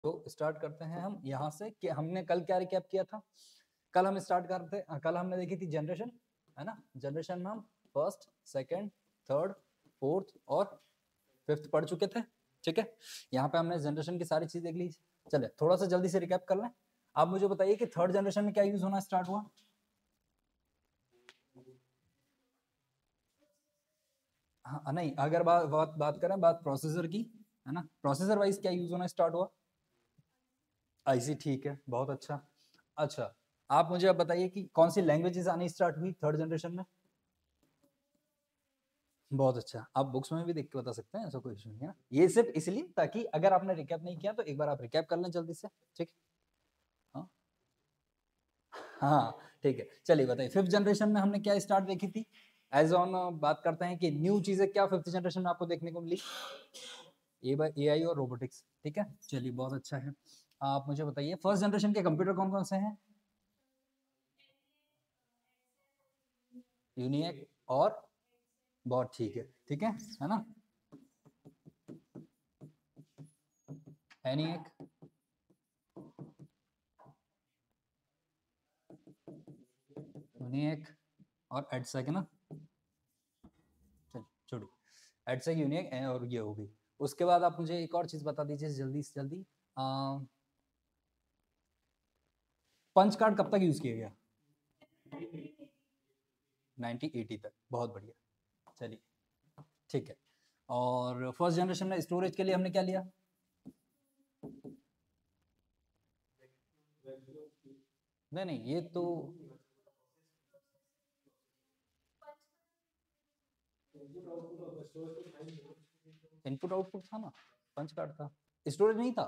तो स्टार्ट करते हैं हम यहाँ से कि हमने कल क्या रिकैप किया था। कल हम स्टार्ट करते, कल हमने देखी थी जनरेशन, है ना। जनरेशन में हम फर्स्ट, सेकंड, थर्ड, फोर्थ और फिफ्थ पढ़ चुके थे, ठीक है। यहाँ पे हमने जनरेशन की सारी चीज देख ली। चले थोड़ा सा जल्दी से रिकैप कर लें। आप मुझे बताइए कि थर्ड जनरेशन में क्या यूज होना स्टार्ट हुआ। हाँ नहीं, अगर बात करें बात प्रोसेसर की, है ना, प्रोसेसर वाइज क्या यूज होना स्टार्ट हुआ। आईसी, ठीक है, बहुत अच्छा। अच्छा, आप मुझे अब बताइए कि कौन सी लैंग्वेजेस आनी स्टार्ट हुई थर्ड जनरेशन में। बहुत अच्छा, आप बुक्स में भी देख के बता सकते हैं, ऐसा कोई इशू नहीं है ना। ये सिर्फ इसलिए ताकि अगर आपने रिकैप नहीं किया तो एक बार आप रिकैप कर लें जल्दी से, ठीक है। हाँ हाँ, ठीक है, चलिए बताइए फिफ्थ जनरेशन में हमने क्या स्टार्ट देखी थी। एज ऑन बात करते हैं कि न्यू चीजें क्या फिफ्थ जनरेशन में आपको देखने को मिली। एआई और रोबोटिक्स, ठीक है, चलिए बहुत अच्छा है। आप मुझे बताइए फर्स्ट जनरेशन के कंप्यूटर कौन कौन से हैं। यूनिएक और बहुत ठीक है, ठीक है ना। एनिएक, यूनिएक और एडसेक, है ना। चल छोड़िए, एडसेक, यूनिएक और ये होगी। उसके बाद आप मुझे एक और चीज बता दीजिए जल्दी से जल्दी। पंच कार्ड कब तक यूज किया गया। 1980 तक, बहुत बढ़िया, चलिए ठीक है। और फर्स्ट जनरेशन में स्टोरेज के लिए हमने क्या लिया। नहीं नहीं, ये तो इनपुट आउटपुट था ना, पंच कार्ड था, स्टोरेज नहीं था।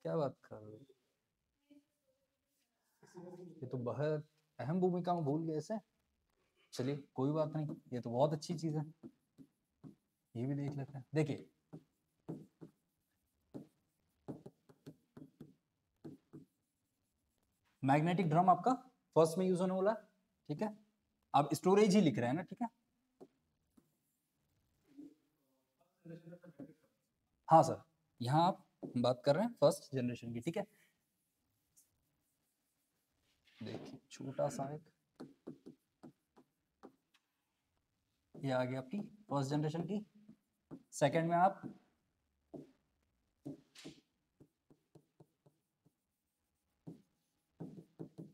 क्या बात कर रहे हो, ये तो बहुत अहम भूमिका में भूल गए इसे। चलिए कोई बात नहीं, ये तो बहुत अच्छी चीज है, ये भी देख लेते हैं। देखिए मैग्नेटिक ड्रम आपका फर्स्ट में यूज होने वाला, ठीक है। आप स्टोरेज ही लिख रहे हैं ना, ठीक है। हाँ सर, यहाँ आप बात कर रहे हैं फर्स्ट जनरेशन की, ठीक है। देखिए छोटा सा एक, ये आ गया आपकी फर्स्ट जनरेशन की। सेकंड में आप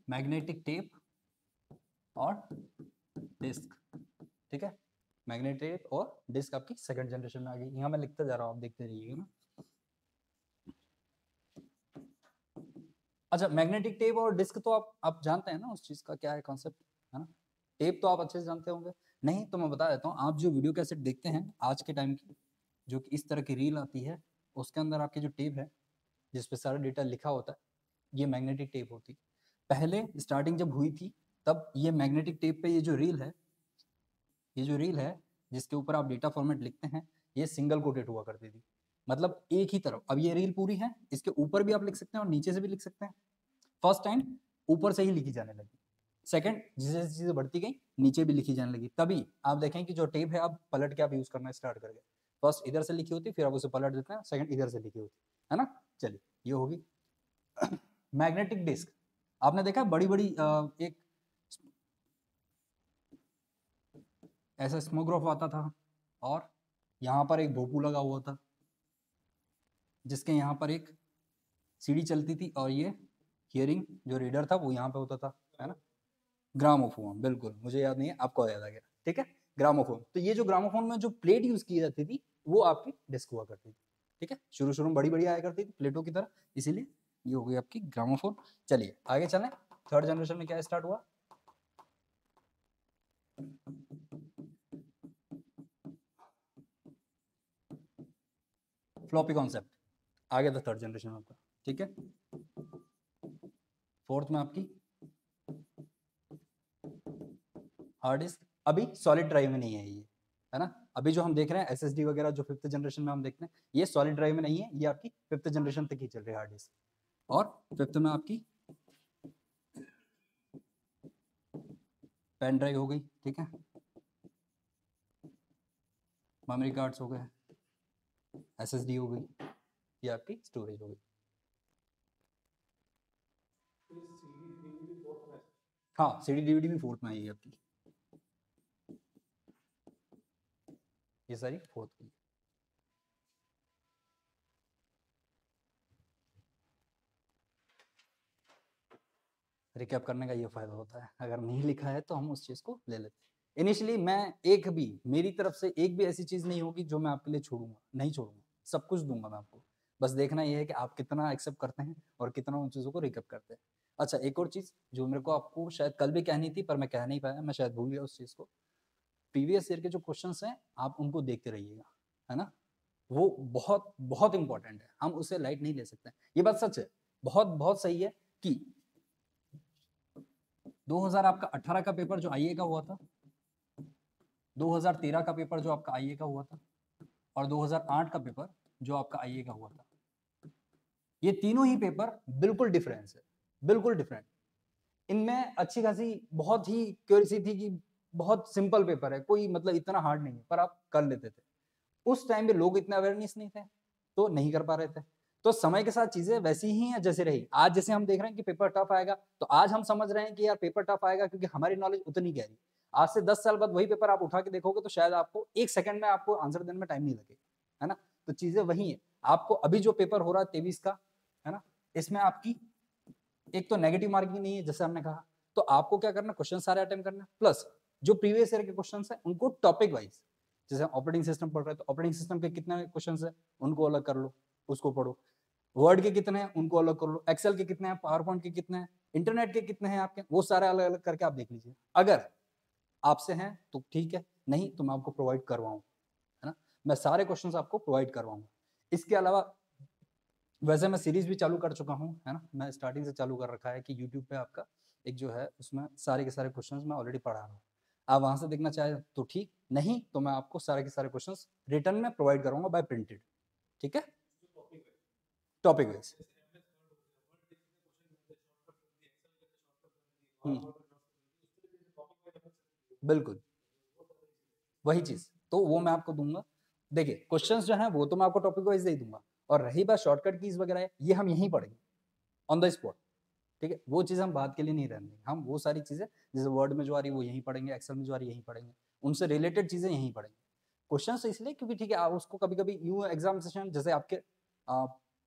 मैग्नेटिक टेप और डिस्क, ठीक है। मैग्नेटिक टेप और डिस्क आपकी सेकंड जनरेशन में आ गई। यहाँ मैं लिखते जा रहा हूँ, आप देखते रहिएगा ना। अच्छा, मैग्नेटिक टेप और डिस्क तो आप जानते हैं ना उस चीज का क्या है कॉन्सेप्ट, है ना। टेप तो आप अच्छे से जानते होंगे, नहीं तो मैं बता देता हूँ। आप जो वीडियो कैसेट देखते हैं आज के टाइम की, जो कि इस तरह की रील आती है, उसके अंदर आपकी जो टेप है जिसपे सारा डेटा लिखा होता है, ये मैग्नेटिक टेप होती है। पहले स्टार्टिंग जब हुई थी तब ये मैग्नेटिक टेप पे ये जो रील है जिसके ऊपर आप डेटा फॉर्मेट लिखते हैं, ये सिंगल कोटेड हुआ करती थी। मतलब एक ही तरफ, अब ये रील पूरी है, इसके ऊपर भी आप लिख सकते हैं और नीचे से भी लिख सकते हैं। फर्स्ट टाइम ऊपर से ही लिखी जाने लगी, सेकंड जैसे जैसे चीजें बढ़ती गई नीचे भी लिखी जाने लगी। तभी आप देखें कि जो टेप है आप पलट के आप यूज करना स्टार्ट कर गए। फर्स्ट इधर से लिखी होती, फिर आप उसे पलट देते हैं, सेकंड इधर से लिखी होती है ना। चलिए ये होगी मैग्नेटिक डिस्क। आपने देखा बड़ी बड़ी एक ऐसा स्मोग्राफ आता था और यहाँ पर एक भोपू लगा हुआ था जिसके यहाँ पर एक सीढ़ी चलती थी और ये हियरिंग जो रीडर था वो यहाँ पे होता था, है ना। ग्रामोफोन, बिल्कुल, मुझे याद नहीं है, आपको याद आ गया, ठीक है। ग्रामोफोन, तो ये जो ग्रामोफोन में जो प्लेट यूज की जाती थी वो आपकी डिस्क हुआ करती थी, ठीक है। शुरू शुरू में बड़ी बड़ी आया करती थी प्लेटों की तरह, इसीलिए ये हो गई आपकी ग्रामोफोन। चलिए आगे चलें, थर्ड जनरेशन में क्या स्टार्ट हुआ। फ्लॉपी कॉन्सेप्ट आ गया था थर्ड जनरेशन में आपका, ठीक है। फोर्थ में आपकी हार्ड डिस्क, अभी सॉलिड ड्राइव में नहीं है ये, है ना। अभी जो हम देख रहे हैं एसएसडी वगैरह जो फिफ्थ जनरेशन में हम देखते हैं, ये सॉलिड ड्राइव में नहीं है, ये आपकी फिफ्थ जनरेशन तक ही चल रही है हार्ड डिस्क। और फिफ्थ में आपकी पेन ड्राइव हो गई, ठीक है। मेमोरी कार्ड्स हो गए, एसएसडी हो गई, ये आपकी स्टोरेज होगी। हाँ, CD DVD भी फोर्थ में आएगी आपकी, ये सारी फोर्थ की। रिकैप करने का ये फायदा होता है, अगर नहीं लिखा है तो हम उस चीज को ले लेते हैं। इनिशियली मैं एक भी, मेरी तरफ से एक भी ऐसी चीज नहीं होगी जो मैं आपके लिए छोड़ूंगा, नहीं छोड़ूंगा, सब कुछ दूंगा मैं आपको। बस देखना ये है कि आप कितना एक्सेप्ट करते हैं और कितना उन चीजों को रिकैप करते हैं। अच्छा, एक और चीज जो मेरे को आपको शायद कल भी कहनी थी पर मैं कह नहीं पाया, मैं शायद भूल गया उस चीज को। प्रीवियस ईयर के जो क्वेश्चंस हैं आप उनको देखते रहिएगा, है ना, वो बहुत बहुत इंपॉर्टेंट है, हम उसे लाइट नहीं ले सकते। ये बात सच है, बहुत बहुत सही है कि 2018 का पेपर जो आईए का हुआ था, 2013 का पेपर जो आपका आईए का हुआ था, और 2008 का पेपर जो आपका आईए का हुआ था, ये तीनों ही पेपर बिल्कुल डिफरेंस है, बिल्कुल डिफरेंट। इनमें अच्छी खासी बहुत ही क्यूरियोसिटी थी कि बहुत सिंपल पेपर है, कोई मतलब इतना हार्ड नहीं है, पर आप कर लेते थे। उस टाइम पे लोग इतना अवेयरनेस नहीं थे तो नहीं कर पा रहे थे। तो समय के साथ चीजें वैसी ही हैं जैसे रही। आज जैसे हम देख रहे हैं कि पेपर टफ आएगा, तो आज हम समझ रहे हैं कि यार पेपर टफ आएगा क्योंकि हमारी नॉलेज उतनी गहरी। आज से 10 साल बाद वही पेपर आप उठा के देखोगे तो शायद आपको 1 सेकंड में आपको आंसर देने में टाइम नहीं लगेगा, है ना। तो चीजें वही है। आपको अभी जो पेपर हो रहा है 23 का, है ना, इसमें आपकी एक तो नेगेटिव मार्किंग नहीं है जैसे हमने कहा, तो आपको क्या करना, क्वेश्चन सारे अटेम्प्ट करना, प्लस जो प्रीवियस ईयर के क्वेश्चन है उनको टॉपिक वाइज, जैसे ऑपरेटिंग सिस्टम पढ़ रहे हैं तो ऑपरेटिंग सिस्टम के कितने क्वेश्चन है उनको अलग कर लो, उसको पढ़ो। वर्ड के कितने हैं उनको अलग कर लो, एक्सेल के कितने हैं, पावर पॉइंट के कितने हैं, इंटरनेट के कितने हैं आपके, वो सारे अलग अलग करके आप देख लीजिए। अगर आपसे हैं तो ठीक है, नहीं तो मैं आपको प्रोवाइड करवाऊँ, है ना, मैं सारे क्वेश्चन आपको प्रोवाइड करवाऊंगा। इसके अलावा वैसे मैं सीरीज भी चालू कर चुका हूँ, है ना, मैं स्टार्टिंग से चालू कर रखा है कि यूट्यूब पे आपका एक जो है उसमें सारे के सारे क्वेश्चंस मैं ऑलरेडी पढ़ा रहा हूँ। आप वहां से देखना चाहे तो ठीक, नहीं तो मैं आपको सारे के सारे क्वेश्चंस रिटर्न में प्रोवाइड करूंगा बाय प्रिंटेड, ठीक है, टॉपिक वाइज। बिल्कुल वही चीज तो वो मैं आपको दूंगा। देखिए क्वेश्चंस जो है वो तो मैं आपको टॉपिक वाइज दे दूंगा, और रही बात शॉर्टकट कीज वगैरह ये हम यहीं पढ़ेंगे ऑन द स्पॉट, ठीक है, वो चीज़ हम बात के लिए नहीं रहने देंगे। हम वो सारी चीज़ें जैसे वर्ड में जो आ रही है वो यहीं पढ़ेंगे, एक्सेल में जो आ रही है यहीं पढ़ेंगे, उनसे रिलेटेड चीज़ें यहीं पढ़ेंगे। क्वेश्चन तो इसलिए क्योंकि ठीक है आप उसको कभी कभी यूँ एग्जाम सेशन जैसे आपके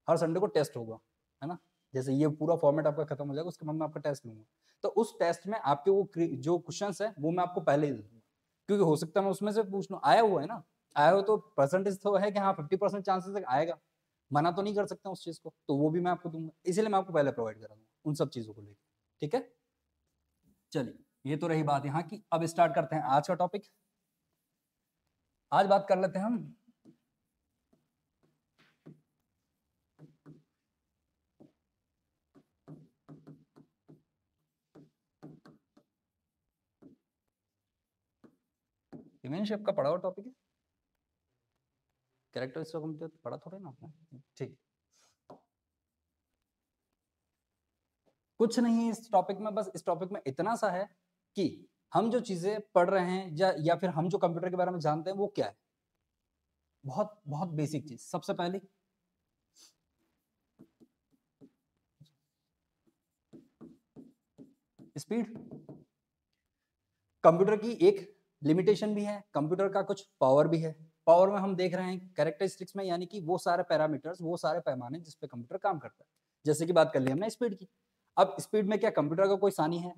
हर संडे को टेस्ट होगा, है ना, जैसे ये पूरा फॉर्मेट आपका खत्म हो जाएगा उसके बाद मैं आपका टेस्ट लूंगा, तो उस टेस्ट में आपके वो जो क्वेश्चन है वो मैं आपको पहले ही दे दूंगा, क्योंकि हो सकता है मैं उसमें से पूछ लूँ, आया हुआ है ना, आया हो तो परसेंटेज तो है कि हाँ 50% चांसेस आएगा, मना तो नहीं कर सकता उस चीज को, तो वो भी मैं आपको दूंगा, इसलिए मैं आपको पहले प्रोवाइड करा दूंगा उन सब चीजों को लेकर, ठीक है। चलिए ये तो रही बात यहाँ की, अब स्टार्ट करते हैं आज का टॉपिक। आज बात कर लेते हैं हम इमेंशिप का पढ़ा हुआ टॉपिक है, कैरेक्टरिस्टिक ऑफ पढ़ा थोड़े ना आपने, ठीक। कुछ नहीं इस टॉपिक में, बस इस टॉपिक में इतना सा है कि हम जो चीजें पढ़ रहे हैं या फिर हम जो कंप्यूटर के बारे में जानते हैं वो क्या है, बहुत बहुत बेसिक चीज। सबसे पहले स्पीड, कंप्यूटर की एक लिमिटेशन भी है, कंप्यूटर का कुछ पावर भी है। पावर में हम देख रहे हैं कैरेक्टरिस्टिक्स में, यानी कि वो सारे पैरामीटर्स, वो सारे पैमाने जिस पे कंप्यूटर काम करता है। जैसे कि बात कर ली हमने स्पीड की, अब स्पीड में क्या कंप्यूटर का कोई सानी है,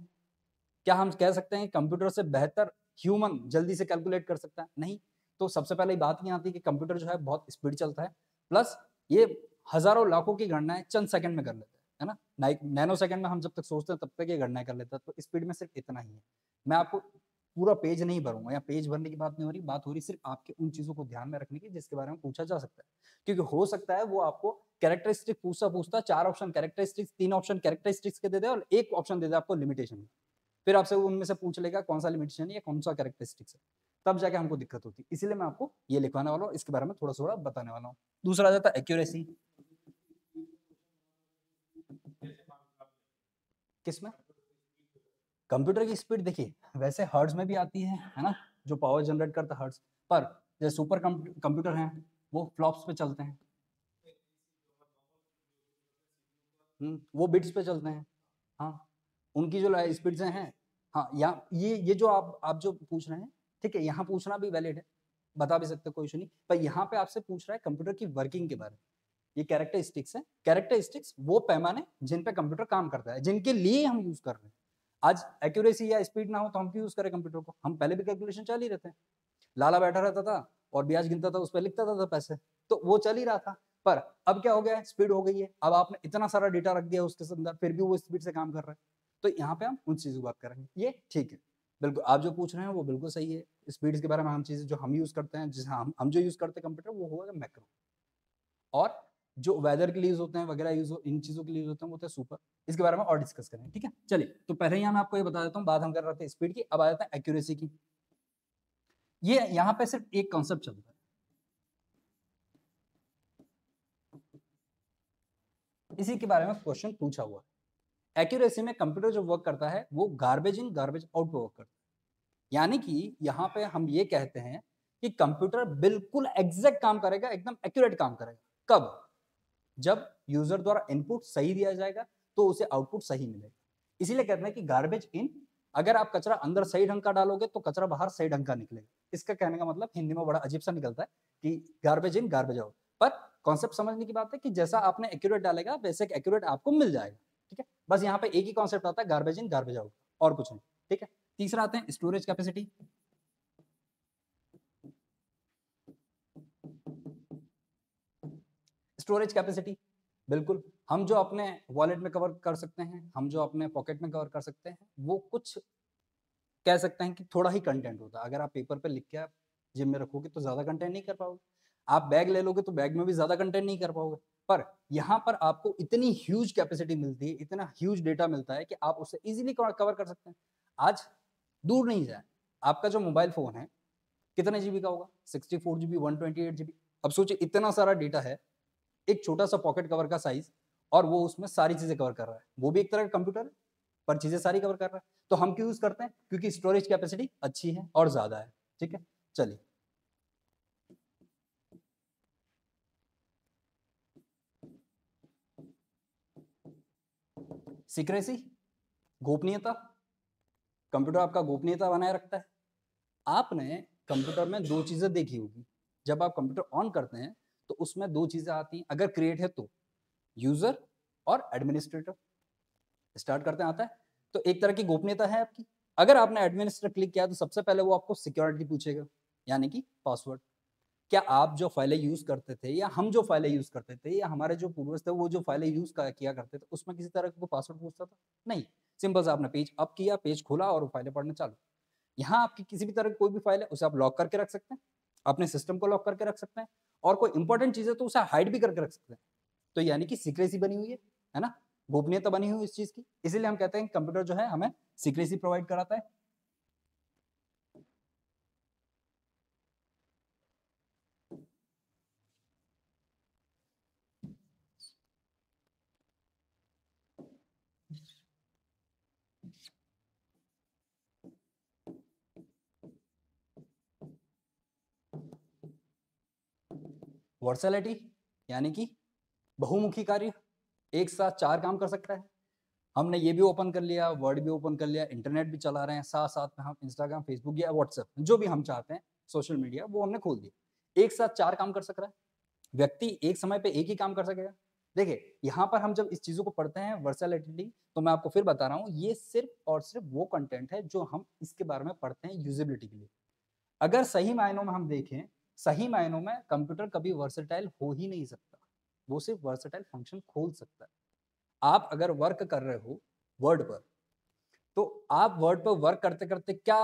क्या हम कह सकते हैं कंप्यूटर से बेहतर ह्यूमन जल्दी से कैलकुलेट कर सकता है, नहीं। तो सबसे पहले बात ये आती है कि कंप्यूटर जो है बहुत स्पीड चलता है, प्लस ये हजारों लाखों की गणनाएं चंद सेकंड में कर लेता है ना, नैनो सेकंड में हम जब तक सोचते हैं तब तक ये गणनाएं कर लेता है, तो स्पीड में सिर्फ इतना ही है। मैं आपको पूरा पेज नहीं भरूंगा, या पेज भरने की बात नहीं हो रही, बात हो रही सिर्फ आपके उन चीजों को ध्यान में रखने की जिसके बारे में पूछा जा सकता है, क्योंकि हो सकता है वो आपको कैरेक्टरिस्टिक पूछता पूछता 4 ऑप्शन कैरेक्टरिस्टिक्स, 3 ऑप्शन कैरेक्टरिस्टिक्स के दे दे और एक ऑप्शन दे दे आपको लिमिटेशन, फिर आपसे उनमें से पूछ लेगा कौन सा लिमिटेशन है या कौन सा कैरेक्टरिस्टिक्स है, तब जाके हमको दिक्कत होती है। इसीलिए मैं आपको ये लिखवाने वाला हूँ, इसके बारे में थोड़ा थोड़ा बताने वाला हूँ। दूसरा आ जाता है एक्यूरेसी। किसमें? कंप्यूटर की स्पीड देखिए वैसे हर्ट्ज में भी आती है ना, जो पावर जनरेट करता है हर्ट्ज पर, जैसे सुपर कंप्यूटर हैं वो फ्लॉप्स पे चलते हैं, वो बिट्स पे चलते हैं। हाँ, उनकी जो स्पीड्स हैं, हाँ, यहाँ ये जो आप जो पूछ रहे हैं, ठीक है, यहाँ पूछना भी वैलिड है, बता भी सकते हो, कोई इशू नहीं, पर यहाँ पे आपसे पूछ रहा है कंप्यूटर की वर्किंग के बारे में। ये कैरेक्टरिस्टिक्स है, कैरेक्टरिस्टिक्स वो पैमाने जिन पे कंप्यूटर काम करता है, जिनके लिए हम यूज कर रहे हैं। आज एक्यूरेसी या स्पीड ना हो तो हम क्यों यूज करें कंप्यूटर को? हम पहले भी कैलकुलेशन चल ही रहते हैं, लाला बैठा रहता था और ब्याज गिनता था, उस पर लिखता था पैसे, तो वो चल ही रहा था। पर अब क्या हो गया है, स्पीड हो गई है, अब आपने इतना सारा डेटा रख दिया उसके अंदर, फिर भी वो स्पीड से काम कर रहा है। तो यहाँ पे हम उन चीजों की बात करेंगे, ये ठीक है, बिल्कुल आप जो पूछ रहे हैं वो बिल्कुल सही है। स्पीड्स के बारे में हम चीजें जो हम यूज करते हैं, जिस हम जो यूज करते हैं कंप्यूटर, वो होगा मैक्रो, और जो वेदर के लिए यूज होते हैं वगैरह इन चीजों के लिए यूज होते हैं वो होते हैं सुपर। इसके बारे में और डिस्कस करेंगे, ठीक है। चलिए, तो पहले यहाँ मैं आपको ये बता देता हूँ, बात हम कर रहे थे स्पीड की, अब आ जाता है एक्यूरेसी की। ये यहाँ पे सिर्फ एक कॉन्सेप्ट चलता है, इसी के बारे में क्वेश्चन पूछा हुआ है। एक्यूरेसी में कंप्यूटर जो वर्क करता है वो गार्बेज इन गार्बेज आउट पे वर्क करता है। यानी कि यहाँ पे हम ये कहते हैं कि कंप्यूटर बिल्कुल एग्जैक्ट काम करेगा, एकदम एक्यूरेट काम करेगा। कब? जब यूजर द्वारा इनपुट सही दिया जाएगा तो उसे आउटपुट सही मिलेगा। इसीलिए कहते हैं कि गार्बेज इन, अगर आप कचरा अंदर सही ढंग का डालोगे तो कचरा बाहर सही ढंग का निकलेगा। इसका कहने का मतलब हिंदी में बड़ा अजीब सा निकलता है कि गार्बेज इन गार्बेज आउट, पर कॉन्सेप्ट समझने की बात है कि जैसा आपने एक्यूरेट डालेगा वैसे एक्यूरेट आपको मिल जाएगा, ठीक है। बस यहाँ पे एक ही कॉन्सेप्ट आता है, गार्बेज इन गार्बेज आउट, और कुछ नहीं, ठीक है। तीसरा आते हैं स्टोरेज कैपेसिटी। स्टोरेज कैपेसिटी, बिल्कुल हम जो अपने वॉलेट में कवर कर सकते हैं, हम जो अपने पॉकेट में कवर कर सकते हैं, वो कुछ कह सकते हैं कि थोड़ा ही कंटेंट होता है। अगर आप पेपर पे लिख के आप जिम में रखोगे तो ज्यादा कंटेंट नहीं कर पाओगे, आप बैग ले लोगे तो बैग में भी ज्यादा कंटेंट नहीं कर पाओगे। पर यहाँ पर आपको इतनी ह्यूज कैपेसिटी मिलती है, इतना ह्यूज डेटा मिलता है कि आप उसे इजीली कवर कर सकते हैं। आज दूर नहीं जाए, आपका जो मोबाइल फोन है कितने जीबी का होगा? 64 GB, 128 GB। अब सोचिए इतना सारा डेटा है, एक छोटा सा पॉकेट कवर का साइज, और वो उसमें सारी चीजें कवर कर रहा है। वो भी एक तरह का कंप्यूटर है, पर चीजें सारी कवर कर रहा है। तो हम क्यों यूज करते हैं? क्योंकि स्टोरेज कैपेसिटी अच्छी है और ज्यादा है, ठीक है। चलिए, सीक्रेसी, गोपनीयता, कंप्यूटर आपका गोपनीयता बनाए रखता है। आपने कंप्यूटर में दो चीजें देखी होगी, जब आप कंप्यूटर ऑन करते हैं तो उसमें दो चीजें आती हैं, अगर क्रिएट है तो, यूजर और एडमिनिस्ट्रेटर। स्टार्ट करते हैं, आता है, तो एक तरह की गोपनीयता है आपकी। अगर आपने एडमिनिस्ट्रेटर क्लिक किया तो सबसे पहले वो आपको सिक्योरिटी पूछेगा, यानी कि पासवर्ड। क्या आप जो फाइलें यूज करते थे, या हम जो फाइलें यूज करते थे, या हमारे जो पूर्वज थे वो जो फाइलें यूज किया करते थे, उसमें किसी तरह का पासवर्ड पूछता था? नहीं, सिंपल से आपने पेज अप किया, पेज खोला और वो फाइलें पढ़ने चालू। यहाँ आपकी किसी भी तरह की कोई भी फाइल है उसे आप लॉक करके रख सकते हैं, अपने सिस्टम को लॉक करके रख सकते हैं, और कोई इंपॉर्टेंट चीज है तो उसे हाइड भी करके रख सकते हैं। तो यानी कि सीक्रेसी बनी हुई है ना, गोपनीयता बनी हुई इस चीज की। इसीलिए हम कहते हैं कि कंप्यूटर जो है हमें सीक्रेसी प्रोवाइड कराता है। वर्सैलिटी, यानी कि बहुमुखी कार्य, एक साथ चार काम कर सकता है। हमने ये भी ओपन कर लिया, वर्ड भी ओपन कर लिया, इंटरनेट भी चला रहे हैं, साथ साथ में हम इंस्टाग्राम, फेसबुक या व्हाट्सएप, जो भी हम चाहते हैं सोशल मीडिया, वो हमने खोल दिया। एक साथ चार काम कर सक रहा है व्यक्ति, एक समय पे एक ही काम कर सकेगा। देखिए, यहाँ पर हम जब इस चीजों को पढ़ते हैं वर्सैलिटी, तो मैं आपको फिर बता रहा हूँ, ये सिर्फ और सिर्फ वो कंटेंट है जो हम इसके बारे में पढ़ते हैं यूजेबिलिटी के लिए। अगर सही मायनों में हम देखें, सही मायनों में कंप्यूटर कभी वर्सेटाइल हो ही नहीं सकता, वो सिर्फ वर्सेटाइल फंक्शन खोल सकता है। आप अगर वर्क कर रहे हो वर्ड पर, तो आप वर्ड पर वर्क करते करते क्या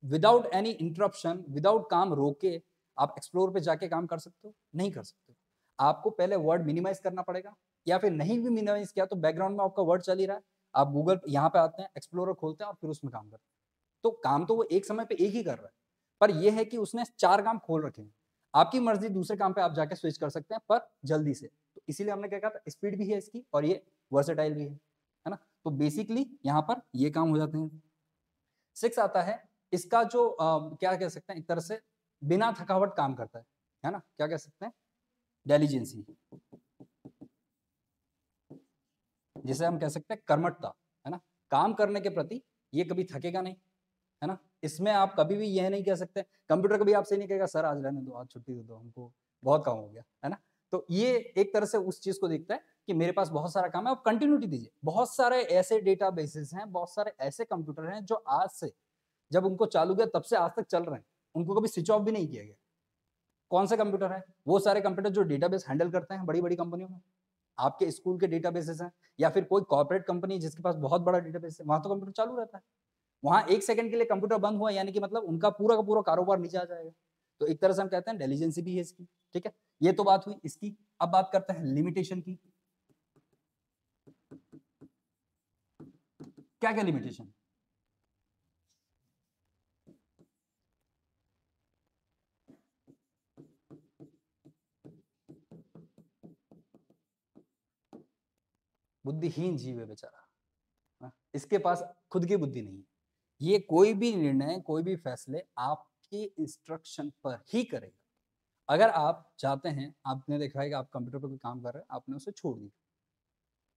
विदाउट एनी इंटरप्शन, विदाउट काम रोके आप एक्सप्लोर पे जाके काम कर सकते हो? नहीं कर सकते। आपको पहले वर्ड मिनिमाइज करना पड़ेगा, या फिर नहीं भी मिनिमाइज किया तो बैकग्राउंड में आपका वर्ड चल ही रहा है, आप गूगल यहाँ पे आते हैं, एक्सप्लोरर खोलते हैं और फिर उसमें काम करते हैं। तो काम तो वो एक समय पे एक ही कर रहा है, पर यह है कि उसने चार काम खोल रखे हैं। आपकी मर्जी, दूसरे काम पे आप जाके स्विच कर सकते हैं, पर जल्दी से। तो इसीलिए हमने क्या कहा था, स्पीड भी है इसकी और ये वर्सेटाइल भी है ना। तो बेसिकली यहाँ पर ये काम हो जाते हैं। 6 आता है, इसका जो क्या कह सकते हैं, एक तरह से बिना थकावट काम करता है ना, क्या कह सकते हैं, डेलीजेंसी। जिसे हम कह सकते हैं कर्मठता, है ना, काम करने के प्रति ये कभी थकेगा नहीं, है ना। इसमें आप कभी भी यह नहीं कह सकते, कंप्यूटर कभी आपसे नहीं कहेगा सर आज रहने दो, आज छुट्टी दे दो, हमको बहुत काम हो गया, है ना। तो ये एक तरह से उस चीज को देखता है कि मेरे पास बहुत सारा काम है, आप कंटिन्यूटी दीजिए। बहुत सारे ऐसे डेटाबेसेस हैं, बहुत सारे ऐसे कंप्यूटर हैं जो आज से, जब उनको चालू किया तब से आज तक चल रहे हैं, उनको कभी स्विच ऑफ भी नहीं किया गया। कौन से कंप्यूटर है? वो सारे कंप्यूटर जो डेटाबेस हैंडल करते हैं बड़ी बड़ी कंपनियों में। आपके स्कूल के डेटाबेसेस हैं, या फिर कोई कॉर्पोरेट कंपनी जिसके पास बहुत बड़ा डेटाबेस है, वहां तो कंप्यूटर चालू रहता है। वहां 1 सेकंड के लिए कंप्यूटर बंद हुआ यानी कि मतलब उनका पूरा का पूरा कारोबार नीचे आ जाएगा। तो एक तरह से हम कहते हैं इंटेलिजेंसी भी है इसकी, ठीक है। ये तो बात हुई इसकी। अब बात करते हैं लिमिटेशन की। क्या क्या लिमिटेशन? बुद्धिहीन जीव है बेचारा, इसके पास खुद की बुद्धि नहीं है। ये कोई भी निर्णय, कोई भी फैसले आपके इंस्ट्रक्शन पर ही करेगा। अगर आप चाहते हैं, आपने देखा है कि आप कंप्यूटर पर कोई काम कर रहे हैं, आपने उसे छोड़ दिया,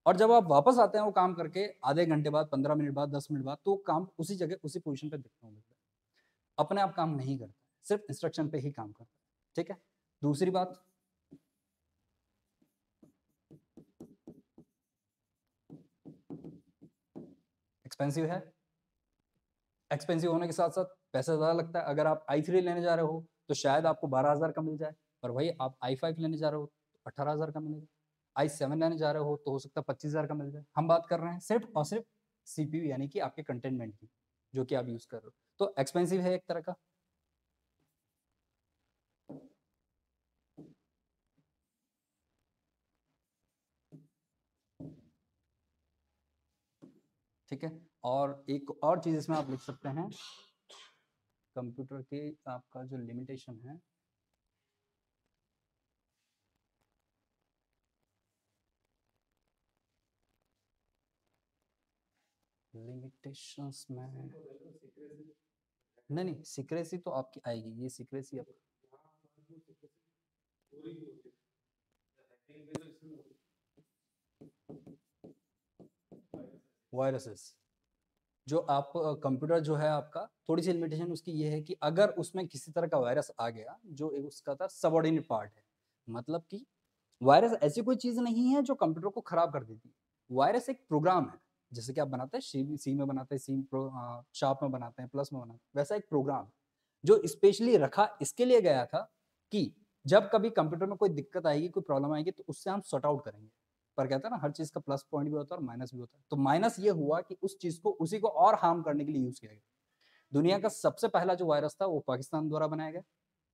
और जब आप वापस आते हैं वो काम करके आधे घंटे बाद, 15 मिनट बाद, 10 मिनट बाद, तो काम उसी जगह उसी पोजीशन पे देखने को मिलता है। अपने आप काम नहीं करता, सिर्फ इंस्ट्रक्शन पे ही काम करता है, ठीक है। दूसरी बात, एक्सपेंसिव है। एक्सपेंसिव होने के साथ साथ पैसा ज़्यादा लगता है। अगर आप i3 लेने जा रहे हो तो शायद आपको 12,000 का मिल जाए, पर वही आप i5 लेने जा रहे हो तो 18,000 का मिलेगा। i7 लेने जा रहे हो तो हो सकता है 25,000 का मिल जाए। हम बात कर रहे हैं सिर्फ और सिर्फ CPU यानी कि आपके कंटेनमेंट की, जो कि आप यूज़ कर रहे हो, तो एक्सपेंसिव है एक तरह का। ठीक है। और एक और चीज़ इसमें आप लिख सकते हैं, कंप्यूटर के आपका जो लिमिटेशन है, लिमिटेशंस में नहीं, सीक्रेसी तो आपकी आएगी, ये सीक्रेसी आप वायरसेस, जो आप कंप्यूटर जो है आपका, थोड़ी सी लिमिटेशन उसकी ये है कि अगर उसमें किसी तरह का वायरस आ गया, जो एक उसका था सबऑर्डिनेट पार्ट है, मतलब कि वायरस ऐसी कोई चीज नहीं है जो कंप्यूटर को खराब कर देती है। वायरस एक प्रोग्राम है, जैसे कि आप बनाते हैं सी में बनाते हैं, शार्प में बनाते हैं, प्लस में बनाते हैं, वैसा एक प्रोग्राम जो स्पेशली रखा इसके लिए गया था कि जब कभी कंप्यूटर में कोई दिक्कत आएगी, कोई प्रॉब्लम आएगी, तो उससे हम सॉर्ट आउट करेंगे। पर कहते हैं ना, हर चीज का प्लस पॉइंट भी होता है और माइनस भी होता है। तो माइनस ये हुआ कि उस चीज को, उसी को और हार्म करने के लिए यूज किया गया। दुनिया का सबसे पहला जो वायरस था वो पाकिस्तान द्वारा बनाया गया,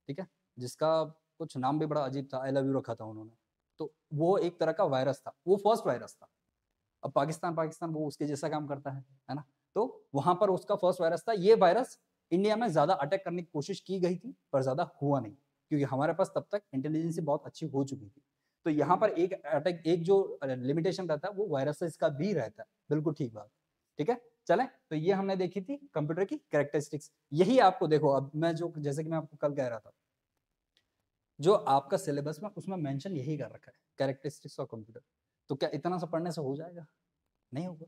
ठीक है, जिसका कुछ नाम भी बड़ा अजीब था, आई लव यू रखा था उन्होंने। तो वो एक तरह का वायरस था, वो फर्स्ट वायरस था। अब पाकिस्तान पाकिस्तान वो उसके जैसा काम करता है ना। तो वहां पर उसका फर्स्ट वायरस था। ये वायरस इंडिया में ज्यादा अटैक करने की कोशिश की गई थी, पर ज्यादा हुआ नहीं, क्योंकि हमारे पास तब तक इंटेलिजेंस बहुत अच्छी हो चुकी थी। तो यहाँ पर एक अटैक, एक जो लिमिटेशन रहता है वो वायरसेस का भी रहता है। बिल्कुल ठीक बात, ठीक है। चलें, तो ये हमने देखी थी कंप्यूटर की कैरेक्टरिस्टिक्स। यही आपको देखो, अब मैं जो, जैसे कि मैं आपको कल कह रहा था, जो आपका सिलेबस में उसमें मेंशन यही कर रखा है, कैरेक्टरिस्टिक्स ऑफ कंप्यूटर। तो क्या इतना सा पढ़ने से हो जाएगा? नहीं होगा,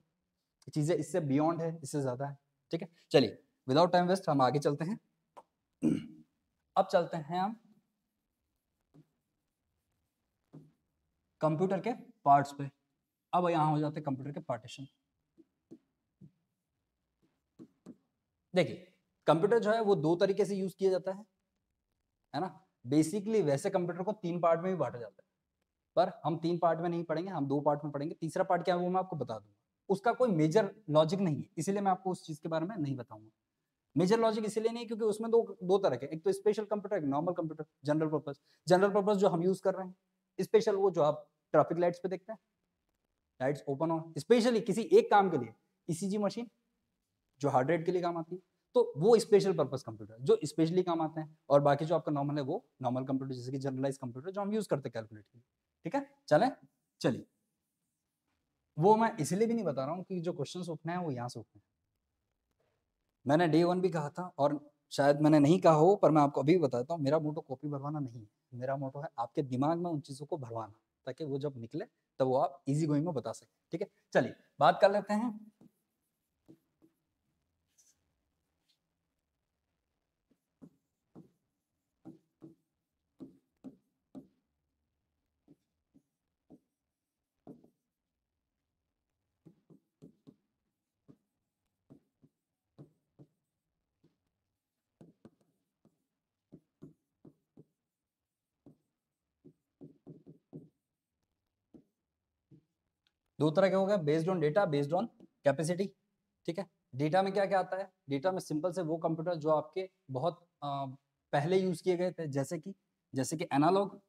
चीजें इससे बियॉन्ड है, इससे ज्यादा है, ठीक है। चलिए, विदाउट टाइम वेस्ट हम आगे चलते हैं। अब चलते हैं हम कंप्यूटर के पार्ट्स पे। अब यहां हो जाते हैं कंप्यूटर के पार्टीशन। देखिए, कंप्यूटर जो है वो दो तरीके से यूज किया जाता है ना। बेसिकली वैसे कंप्यूटर को 3 पार्ट में भी बांटा जाता है, पर हम 3 पार्ट में नहीं पढ़ेंगे, हम 2 पार्ट में पढ़ेंगे। तीसरा पार्ट क्या है वो मैं आपको बता दूंगा। उसका कोई मेजर लॉजिक नहीं है, इसीलिए मैं आपको उस चीज के बारे में नहीं बताऊंगा। मेजर लॉजिक इसलिए नहीं, क्योंकि उसमें दो दो तरह के, एक तो स्पेशल कंप्यूटर, एक normal computer, general purpose. General purpose जो हम यूज कर रहे हैं, स्पेशल वो जो आप ट्रैफिक लाइट्स पे देखते हैं, लाइट्स ओपन ऑन, स्पेशली किसी एक काम के लिए, ईसीजी मशीन जो हार्ट रेट के लिए काम आती है, तो वो स्पेशल पर्पस कंप्यूटर जो स्पेशली काम आते हैं। और बाकी जो आपका नॉर्मल है वो नॉर्मल कंप्यूटर, जैसे कि जनरलाइज कंप्यूटर जो हम यूज करते हैं कैलकुलेट के लिए, ठीक है। चलें, चलिए, वो मैं इसलिए भी नहीं बता रहा हूँ कि जो क्वेश्चंस उठने हैं वो यहाँ से उठने हैं। मैंने डे 1 भी कहा था, और शायद मैंने नहीं कहा हो, पर मैं आपको अभी भी बताता हूँ, मेरा मोटो कॉपी भरवाना नहीं है। मेरा मोटो है आपके दिमाग में उन चीज़ों को भरवाना, ताकि वो जब निकले तब वो आप इजी गोइंग में बता सकें, ठीक है, चलिए बात कर लेते हैं दो तरह के हो गए, based on data, based on capacity. ठीक है, डेटा में क्या क्या आता है? डेटा में सिंपल से वो कंप्यूटर जो आपके बहुत पहले यूज किए गए थे, जैसे कि एनालॉग,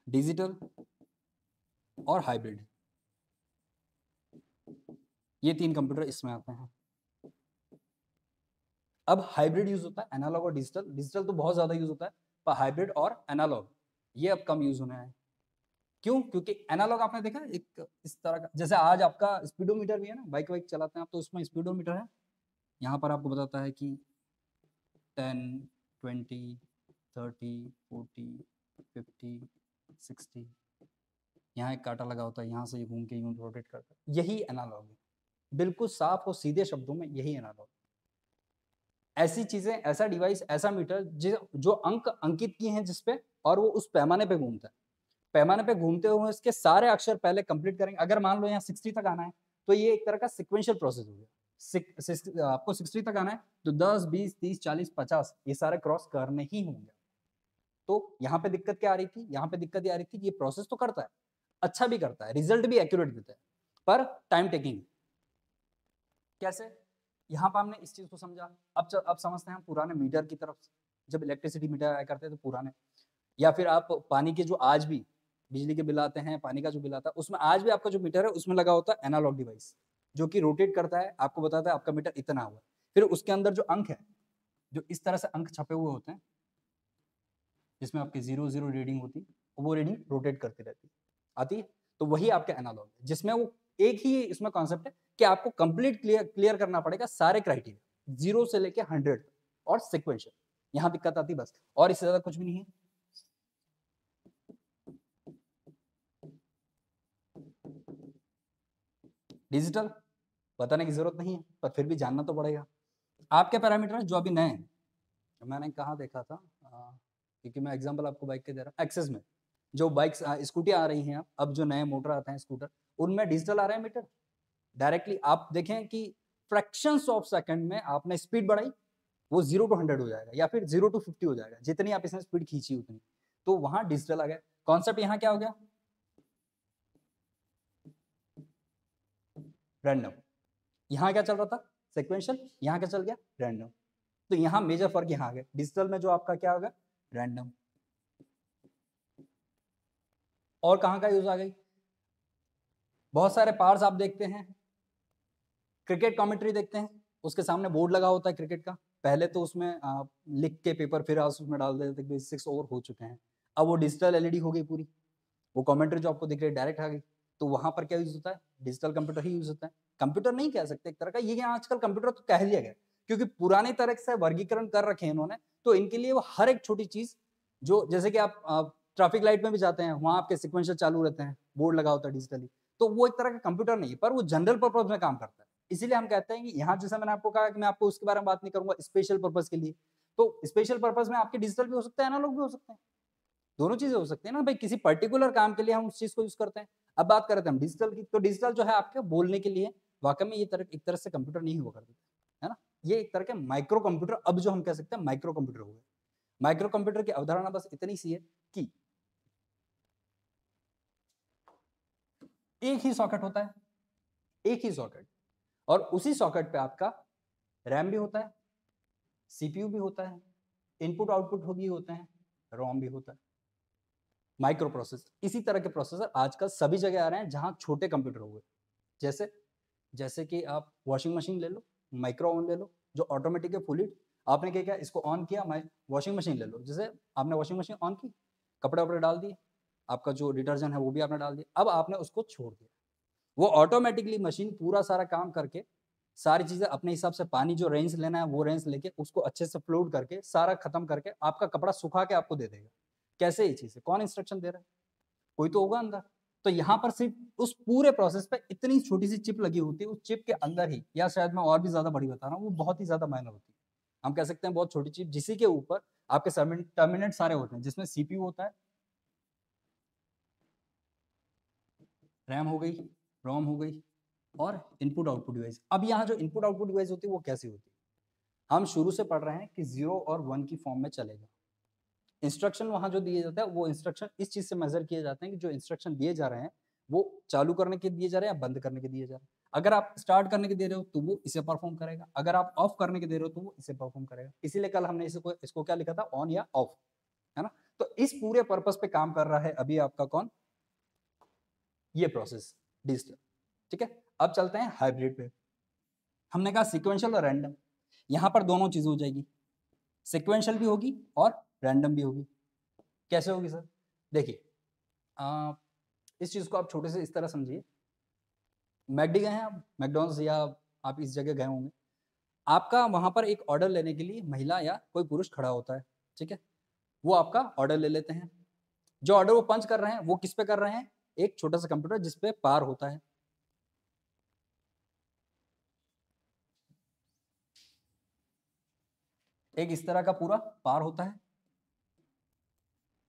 डिजिटल और हाइब्रिड, ये तीन कंप्यूटर इसमें आते हैं। अब हाइब्रिड यूज होता है, एनालॉग और डिजिटल। डिजिटल तो बहुत ज्यादा यूज होता है, पर हाइब्रिड और एनालॉग ये अब कम यूज होने हैं। क्यों? क्योंकि एनालॉग आपने देखा एक इस तरह का, जैसे आज आपका स्पीडोमीटर भी है ना, बाइक वाइक चलाते हैं आप तो उसमें स्पीडोमीटर है, यहाँ पर आपको बताता है कि 10, 20, 30, 40, 50, 60, यहाँ एक कांटा लगा होता है, यहाँ से ये घूम के यूं रोटेट करता है, यही एनालॉग है। बिल्कुल साफ और सीधे शब्दों में यही एनालॉग। ऐसी चीजें, ऐसा डिवाइस, ऐसा मीटर जो अंक अंकित किए हैं जिसपे, और वो उस पैमाने पे घूमता है। पैमाने पे घूमते हुए इसके सारे अक्षर पहले कंप्लीट करेंगे। अगर मान लो यहाँ 60 तक आना है तो ये एक तरह का सिक्वेंशियल प्रोसेस हो गया। आपको 60 तक आना है तो 10, 20, 30, 40, 50 ये सारे क्रॉस करने ही होंगे। तो यहाँ पे दिक्कत क्या आ रही थी? यहाँ पे दिक्कत ये आ रही थी कि ये प्रोसेस तो करता है, अच्छा भी करता है, रिजल्ट भी एक्यूरेट देता है, पर टाइम टेकिंग। कैसे? यहाँ पर हमने इस चीज को समझा। अब समझते हैं हम पुराने मीटर की तरफ। जब इलेक्ट्रिसिटी मीटर आया करते तो पुराने, या फिर आप पानी के जो आज भी बिजली के बिल आते हैं, पानी का जो बिल आता है, उसमें आज भी आपका जो मीटर है उसमें लगा होता है एनालॉग डिवाइस, जो कि रोटेट करता है, आपको बताता है आपका मीटर इतना हुआ। फिर उसके अंदर जो अंक है, जो इस तरह से अंक छपे हुए होते हैं, जिसमें आपकी 0 रीडिंग होती है, वो रीडिंग रोटेट करती रहती है, आती है। तो वही आपका एनालॉग है, जिसमें वो एक ही इसमें कॉन्सेप्ट है कि आपको कंप्लीट क्लियर करना पड़ेगा सारे क्राइटेरिया 0 से लेके 100 और सिक्वेंशियल। यहाँ दिक्कत आती बस, और इससे ज्यादा कुछ भी नहीं है। डिजिटल बताने की जरूरत नहीं है, पर फिर भी जानना तो पड़ेगा। आपके पैरामीटर जो अभी नए हैं, मैंने कहाँ देखा था, क्योंकि मैं एग्जांपल आपको बाइक के दे रहा हूँ, एक्सेस में जो बाइक्स स्कूटी आ रही हैं, अब जो नए मोटर आते हैं स्कूटर, उनमें डिजिटल आ रहे हैं मीटर। डायरेक्टली आप देखें कि फ्रैक्शंस ऑफ सेकंड में आपने स्पीड बढ़ाई, वो 0 to 100 हो जाएगा, या फिर 0 to 50 हो जाएगा, जितनी आप इसमें स्पीड खींची उतनी। तो वहां डिजिटल आ गया। कॉन्सेप्ट यहाँ क्या हो गया? रैंडम। यहाँ क्या चल रहा था? सिक्वेंशियल। यहाँ क्या चल गया? रैंडम। तो यहाँ मेजर फर्क यहाँ आ गया। डिजिटल में जो आपका क्या होगा? रैंडम। और कहाँ का यूज आ गई? बहुत सारे पार्ट्स आप देखते हैं, क्रिकेट कमेंट्री देखते हैं, उसके सामने बोर्ड लगा होता है क्रिकेट का। पहले तो उसमें लिख के पेपर फिर उसमें डाल देते थे, 6 ओवर हो चुके हैं। अब वो डिजिटल एलईडी हो गई पूरी, वो कमेंट्री जो आपको दिख रही है डायरेक्ट आ गई। तो वहां पर क्या यूज होता है? डिजिटल कंप्यूटर ही यूज होता है। कंप्यूटर नहीं कह सकते एक तरह का, ये आजकल कंप्यूटर तो कह लिया गया, क्योंकि पुराने तरह से वर्गीकरण कर रखे हैं इन्होंने। तो इनके लिए वो हर एक छोटी चीज, जो जैसे कि आप ट्रैफिक लाइट में भी जाते हैं, वहां आपके सिक्वेंशियल चालू रहते हैं, बोर्ड लगा होता है डिजिटली। तो वो एक तरह का कंप्यूटर नहीं है, पर वो जनरल पर्पज में काम करता है। इसीलिए हम कहते हैं कि यहाँ, जैसा मैंने आपको कहा कि मैं आपको उसके बारे में बात नहीं करूंगा, स्पेशल पर्पज के लिए। तो स्पेशल पर्पज में आपके डिजिटल भी हो सकता है, एनालॉग भी हो सकते हैं, दोनों चीजें हो सकती है ना भाई। किसी पर्टिकुलर काम के लिए हम उस चीज को यूज करते हैं। अब बात कर रहे थे हम डिजिटल की, तो डिजिटल जो है आपके बोलने के लिए, वाकई में ये एक तरह से कंप्यूटर नहीं हुआ करते, है ना। ये एक तरह के माइक्रो कंप्यूटर, अब जो हम कह सकते हैं माइक्रो कंप्यूटर हो गए। माइक्रो कंप्यूटर की अवधारणा बस इतनी सी है कि एक ही सॉकेट होता है, एक ही सॉकेट, और उसी सॉकेट पे आपका रैम भी होता है, सीपीयू भी होता है, इनपुट आउटपुट भी होते हैं, रोम भी होता है। माइक्रो प्रोसेसर, इसी तरह के प्रोसेसर आजकल सभी जगह आ रहे हैं जहां छोटे कंप्यूटर हो गए। जैसे जैसे कि आप वॉशिंग मशीन ले लो, माइक्रो ओवन ले लो, जो ऑटोमेटिक है फुली। आपने क्या किया, इसको ऑन किया, वॉशिंग मशीन ले लो, जैसे आपने वॉशिंग मशीन ऑन की, कपड़े वपड़े डाल दिए, आपका जो डिटर्जेंट है वो भी आपने डाल दिया, अब आपने उसको छोड़ दिया, वो ऑटोमेटिकली मशीन पूरा सारा काम करके, सारी चीजें अपने हिसाब से, पानी जो रेंज लेना है वो रेंज लेके, उसको अच्छे से फ्लोट करके सारा खत्म करके आपका कपड़ा सुखा के आपको दे देगा। कैसे ये चीज है? कौन इंस्ट्रक्शन दे रहा है? कोई तो होगा अंदर। तो यहाँ पर सिर्फ उस पूरे प्रोसेस पे इतनी छोटी सी चिप लगी होती है, उस चिप के अंदर ही, या शायद मैं और भी ज्यादा बड़ी बता रहा हूँ, वो बहुत ही ज्यादा माइनर होती है। हम कह सकते हैं बहुत छोटी चिप, जिसी के ऊपर आपके टर्मिनेट सारे होते हैं, जिसमें सीपीयू होता है, रैम हो गई, रोम हो गई, और इनपुट आउटपुट डिवाइस। अब यहाँ जो इनपुट आउटपुट डिवाइस होती है वो कैसी होती है, हम शुरू से पढ़ रहे हैं कि 0 और 1 की फॉर्म में चलेगा। इंस्ट्रक्शन वहां जो दिए जाते हैं, वो इंस्ट्रक्शन इस चीज से मेजर किए जाते हैं कि जो इंस्ट्रक्शन दिए जा रहे हैं वो चालू करने के दिए जा रहे हैं या बंद करने के दिए जा रहे हैं। अगर आप स्टार्ट करने के दे रहे हो तो वो इसे परफॉर्म करेगा, अगर आप ऑफ करने के दे रहे हो तो वो इसे परफॉर्म करेगा। इसीलिए कल हमने इसको क्या लिखा था, ऑन या ऑफ, है ना। तो इस पूरे पर्पस पे काम कर रहा है अभी आपका कौन, ये प्रोसेस डिजिटल। ठीक है, अब चलते हैं हाइब्रिड पे। हमने कहा सिक्वेंशियल और रैंडम, यहां पर दोनों चीजें हो जाएगी, सिक्वेंशियल भी होगी और रैंडम भी होगी। कैसे होगी सर, देखिए इस चीज को आप छोटे से इस तरह समझिए, मैकडी गए हैं आप, मैकडॉनल्ड्स, या आप इस जगह गए होंगे, आपका वहां पर एक ऑर्डर लेने के लिए महिला या कोई पुरुष खड़ा होता है, ठीक है, वो आपका ऑर्डर ले लेते हैं। जो ऑर्डर वो पंच कर रहे हैं वो किस पे कर रहे हैं, एक छोटा सा कंप्यूटर जिसपे पार होता है, एक इस तरह का पूरा पार होता है,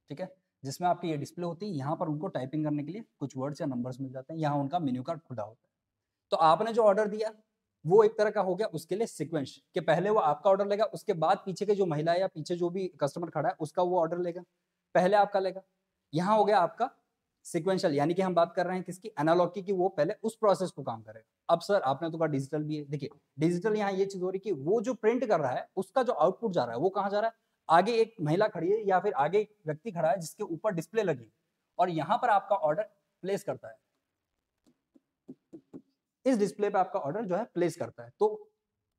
ठीक है, जिसमें आपकी ये डिस्प्ले होती है, यहाँ पर उनको टाइपिंग करने के लिए कुछ वर्ड्स या नंबर्स मिल जाते हैं, यहाँ उनका मेन्यू कार्ड खुला होता है। तो आपने जो ऑर्डर दिया वो एक तरह का हो गया उसके लिए सीक्वेंस, कि पहले वो आपका ऑर्डर लेगा, उसके बाद पीछे के जो महिला या पीछे जो भी कस्टमर खड़ा है उसका वो ऑर्डर लेगा, पहले आपका लेगा। यहाँ हो गया आपका सिक्वेंशियल, यानी कि हम बात कर रहे हैं किसकी, एनालॉग की, कि वो पहले उस प्रोसेस को काम करेगा। अब सर आपने तो कहा डिजिटल भी है, देखिए डिजिटल यहाँ ये चीज हो रही है कि वो जो प्रिंट कर रहा है उसका जो आउटपुट जा रहा है वो कहाँ जा रहा है, आगे एक महिला खड़ी है या फिर आगे एक व्यक्ति खड़ा है जिसके ऊपर डिस्प्ले लगी, और यहाँ पर आपका ऑर्डर प्लेस करता है, इस डिस्प्ले पे आपका ऑर्डर जो है प्लेस करता है। तो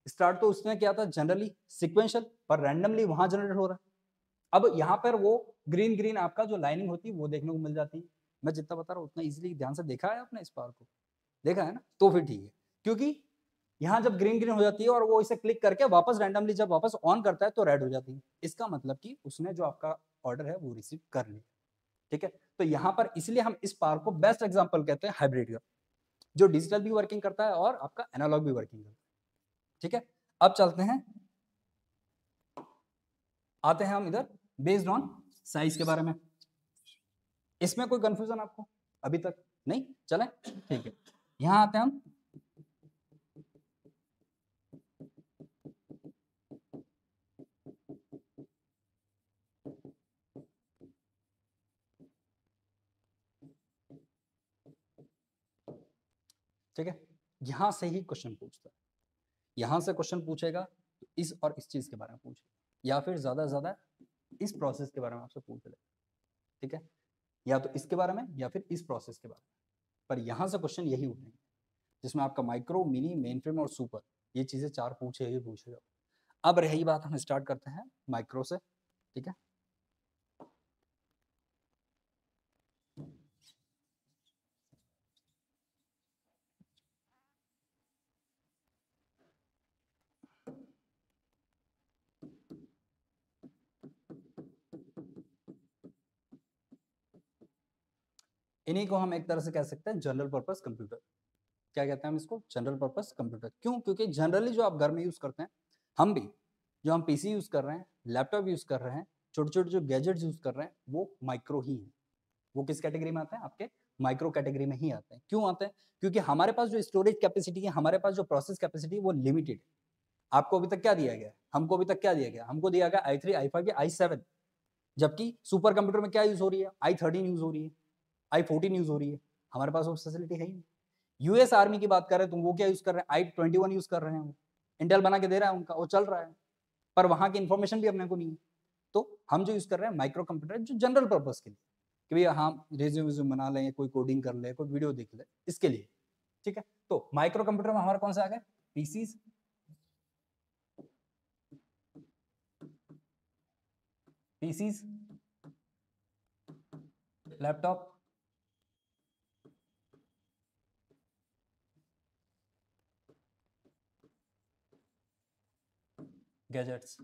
स्टार्ट तो उसने किया था जनरली सिक्वेंशियल, पर रैंडमली वहां जनरेट हो रहा है। अब यहाँ पर वो ग्रीन ग्रीन आपका जो लाइनिंग होती है वो देखने को मिल जाती है। मैं जितना बता रहा हूँ उतना इजीली ध्यान से देखा है आपने इस पार को, देखा है ना, तो फिर ठीक है। क्योंकि यहाँ जब ग्रीन ग्रीन हो जाती है और वो इसे क्लिक करके वापस रैंडमली जब वापस ऑन करता है तो रेड हो जाती है, इसका मतलब कि उसने जो आपका ऑर्डर है वो रिसीव कर लिया। ठीक है, तो यहाँ पर इसलिए हम इस पार को बेस्ट एग्जाम्पल कहते हैं हाइब्रिड का, जो डिजिटल भी वर्किंग करता है और आपका एनालॉग भी वर्किंग करता है। ठीक है, अब चलते हैं, आते हैं हम इधर बेस्ड ऑन साइज के बारे में। इसमें कोई कंफ्यूजन आपको अभी तक नहीं, चले ठीक है, यहां आते हैं हम। ठीक है, यहां से ही क्वेश्चन पूछता है, यहां से क्वेश्चन पूछेगा तो इस और इस चीज के बारे में पूछेगा, या फिर ज्यादा से ज्यादा इस प्रोसेस के बारे में आपसे पूछ ले। ठीक है, या तो इसके बारे में या फिर इस प्रोसेस के बारे में, पर यहां से क्वेश्चन यही उठेंगे, जिसमें आपका माइक्रो, मिनी, मेन फ्रेम और सुपर, ये चीजें चार पूछे ही पूछेगा। अब रही बात, हम स्टार्ट करते हैं माइक्रो से। ठीक है, इन्हीं को हम एक तरह से कह सकते हैं जनरल पर्पस कंप्यूटर। क्या कहते हैं हम इसको, जनरल पर्पस कंप्यूटर। क्यों, क्योंकि जनरली जो आप घर में यूज करते हैं, हम भी जो हम पीसी यूज कर रहे हैं, लैपटॉप यूज कर रहे हैं, छोटे छोटे जो गैजेट्स यूज कर रहे हैं, वो माइक्रो ही है। वो किस कैटेगरी में आते हैं, आपके माइक्रो कैटेगरी में ही आते हैं। क्यों आते हैं, क्योंकि हमारे पास जो स्टोरेज कैपेसिटी है, हमारे पास जो प्रोसेस कैपेसिटी है वो लिमिटेड है। आपको अभी तक क्या दिया गया, हमको अभी तक क्या दिया गया, हमको दिया गया i3, i5 या i7, जबकि सुपर कंप्यूटर में क्या यूज हो रही है, i13 यूज हो रही है, i14 यूज हो रही है। हमारे पास वो फैसिलिटी है ही नहीं। यूएस आर्मी की बात करें तो वो क्या यूज कर रहे हैं, i21 यूज कर रहे हैं, वो इंटेल बना के दे रहा है उनका, वो चल रहा है, पर वहां की इंफॉर्मेशन भी अपने को नहीं है। तो हम जो यूज कर रहे हैं माइक्रो कंप्यूटर, जो जनरल पर्पस के लिए, कि भैया हाँ रेज्यूम वेज्यूम बना लें, कोई कोडिंग कर ले, कोई वीडियो देख ले, इसके लिए। ठीक है, तो माइक्रो कंप्यूटर में हमारा कौन सा आ गया, PCs, PCs, laptop, gadgets.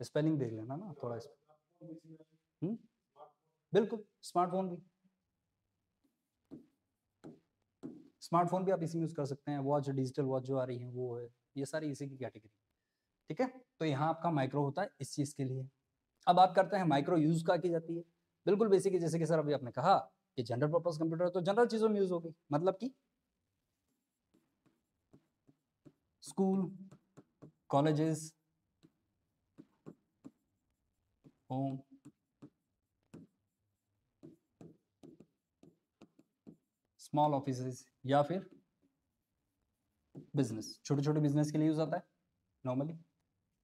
Spelling देख लेना ना थोड़ा इस, बिल्कुल स्मार्टफोन भी, स्मार्टफोन भी आप इसी में यूज कर सकते हैं, वॉच, डिजिटल वॉच जो आ रही है वो है, ये सारी इसी की कैटेगरी। ठीक है, तो यहाँ आपका माइक्रो होता है इस चीज के लिए। अब बात करते हैं माइक्रो यूज का की जाती है। बिल्कुल बेसिक है, जैसे कि सर अभी आपने कहा कि जनरल पर्पस कंप्यूटर तो जनरल चीजों में यूज होगी, मतलब कि school, colleges, home, small offices, या फिर बिजनेस, छोटे छोटे बिजनेस के लिए यूज आता है नॉर्मली।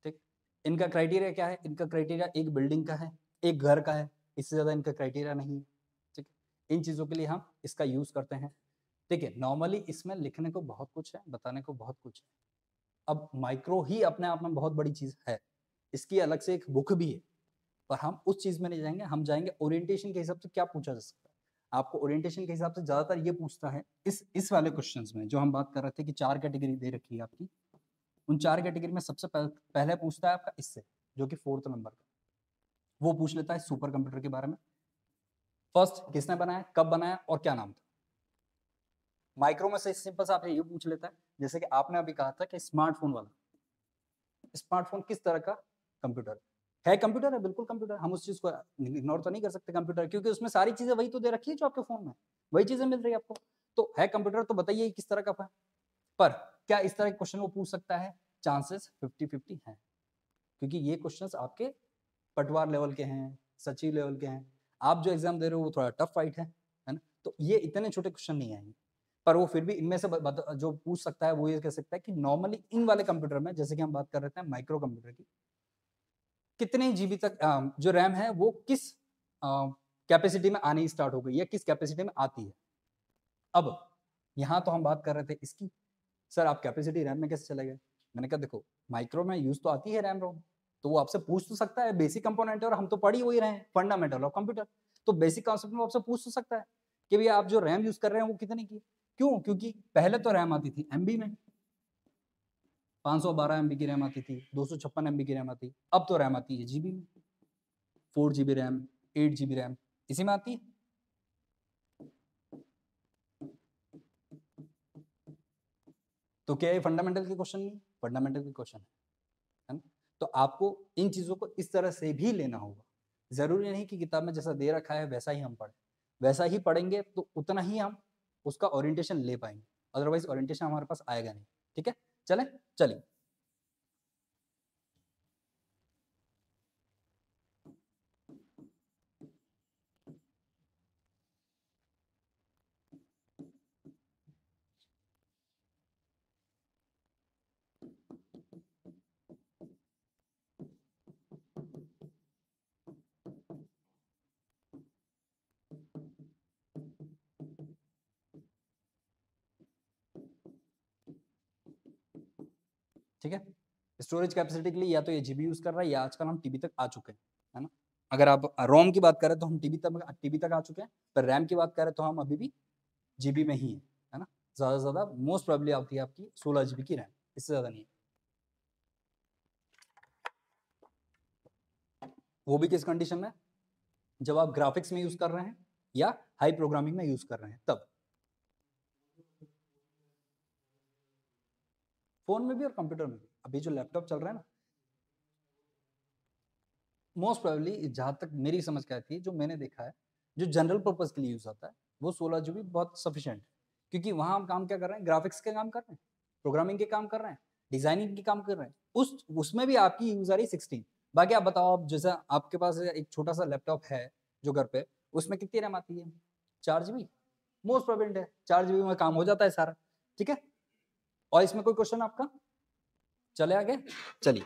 ठीक, इनका क्राइटेरिया क्या है? इनका क्राइटेरिया एक बिल्डिंग का है, एक घर का है, इससे ज्यादा इनका क्राइटेरिया नहीं है। ठीक, इन चीजों के लिए हम इसका यूज करते हैं। ठीक है, नॉर्मली इसमें लिखने को बहुत कुछ है, बताने को बहुत कुछ है। अब माइक्रो ही अपने आप में बहुत बड़ी चीज है, इसकी अलग से एक बुक भी है, पर हम उस चीज में नहीं जाएंगे। हम जाएंगे ओरिएंटेशन के हिसाब से क्या पूछा जा सकता है। आपको ओरिएंटेशन के हिसाब से ज्यादातर ये पूछता है इस वाले क्वेश्चंस में, जो हम बात कर रहे थे कि 4 कैटेगरी दे रखी है आपकी, उन 4 कैटेगरी में सबसे पहले पूछता है आपका इससे, जो कि 4th नंबर का, वो पूछ लेता है सुपर कंप्यूटर के बारे में। फर्स्ट किसने बनाया, कब बनाया और क्या नाम था। माइक्रो में से सिंपल सा आपसे ये पूछ लेता है, जैसे कि आपने अभी कहा था कि स्मार्टफोन वाला, स्मार्टफोन किस तरह का कंप्यूटर है? कंप्यूटर है, बिल्कुल कंप्यूटर, हम उस चीज को इग्नोर तो नहीं कर सकते कंप्यूटर, क्योंकि उसमें सारी चीजें वही तो दे रखी है जो आपके फोन में, वही चीजें मिल रही है आपको, तो है कंप्यूटर। तो बताइए किस तरह का है। पर क्या इस तरह के क्वेश्चन वो पूछ सकता है? चांसेस 50-50 हैं, क्योंकि ये क्वेश्चंस आपके पटवार लेवल के हैं, सचिव लेवल के हैं। आप जो एग्जाम दे रहे हो वो थोड़ा टफ फाइट है ना, तो ये इतने छोटे क्वेश्चन नहीं आएंगे, पर वो फिर भी इनमें से जो पूछ सकता है वो ये कह सकता है कि नॉर्मली इन वाले कंप्यूटर में, जैसे कि हम बात कर रहे थे माइक्रो कंप्यूटर की, कितने जीबी तक जो रैम है वो किस कैपेसिटी में आनी स्टार्ट हो गई या किस कैपेसिटी में आती है। अब यहाँ तो हम बात कर रहे थे इसकी, सर आप कैपेसिटी रैम में कैसे चले गए? मैंने कहा देखो, माइक्रो में यूज तो आती है रैम रोम, तो वो आपसे पूछ तो सकता है, बेसिक कंपोनेंट है और हम तो पढ़ ही वही रहे हैं, फंडामेंटल ऑफ कंप्यूटर, तो बेसिक कॉन्सेप्ट में आपसे पूछ तो सकता है कि भैया आप जो रैम यूज कर रहे हैं वो कितने की। क्यों? क्योंकि पहले तो रैम आती थी एमबी में, 512 एमबी की रैम आती थी, 256 एमबी की रैम आती, अब तो रैम आती है जीबी में, 4 GB रैम, 8 GB रैम, इसी में आती है। तो क्या ये फंडामेंटल के क्वेश्चन नहीं? फंडामेंटल के क्वेश्चन है ना? तो आपको इन चीजों को इस तरह से भी लेना होगा। जरूरी नहीं कि किताब में जैसा दे रखा है वैसा ही हम पढ़ें, वैसा ही पढ़ेंगे तो उतना ही हम उसका ओरिएंटेशन ले पाएंगे, अदरवाइज ओरिएंटेशन हमारे पास आएगा नहीं। ठीक है, चले चलिए। ठीक है, स्टोरेज कैपेसिटी के लिए या तो ये जीबी यूज कर रहा है या आजकल हम टीबी तक आ चुके हैं, है ना। अगर आप रोम की बात करें तो हम टीबी तक आ चुके हैं, पर रैम की बात करें तो हम अभी भी जीबी में ही है ना। ज्यादा से ज्यादा मोस्ट प्रोबेबली आती है आपकी 16 GB की रैम, इससे ज्यादा नहीं है। वो भी किस कंडीशन में? जब आप ग्राफिक्स में यूज कर रहे हैं या हाई प्रोग्रामिंग में यूज कर रहे हैं तब। फोन में भी और कंप्यूटर में भी। अभी जो लैपटॉप चल रहा है ना, मोस्ट प्रोबेबली जहां तक मेरी समझ के आती है, जो मैंने देखा है, जो जनरल पर्पज के लिए यूज आता है वो 16 GB बहुत सफिशिएंट है, क्योंकि वहां हम काम क्या कर रहे हैं? ग्राफिक्स के काम कर रहे हैं, प्रोग्रामिंग के काम कर रहे हैं, डिजाइनिंग के काम कर रहे हैं, उसमें भी आपकी यूज आ रही 16। बाकी आप बताओ, आप जैसा आपके पास एक छोटा सा लैपटॉप है जो घर पे, उसमें कितनी रैम आती है? 4 GB। मोस्ट प्रोबेबल है 4 GB में काम हो जाता है सारा। ठीक है, और इसमें कोई क्वेश्चन आपका? चले आगे, चलिए।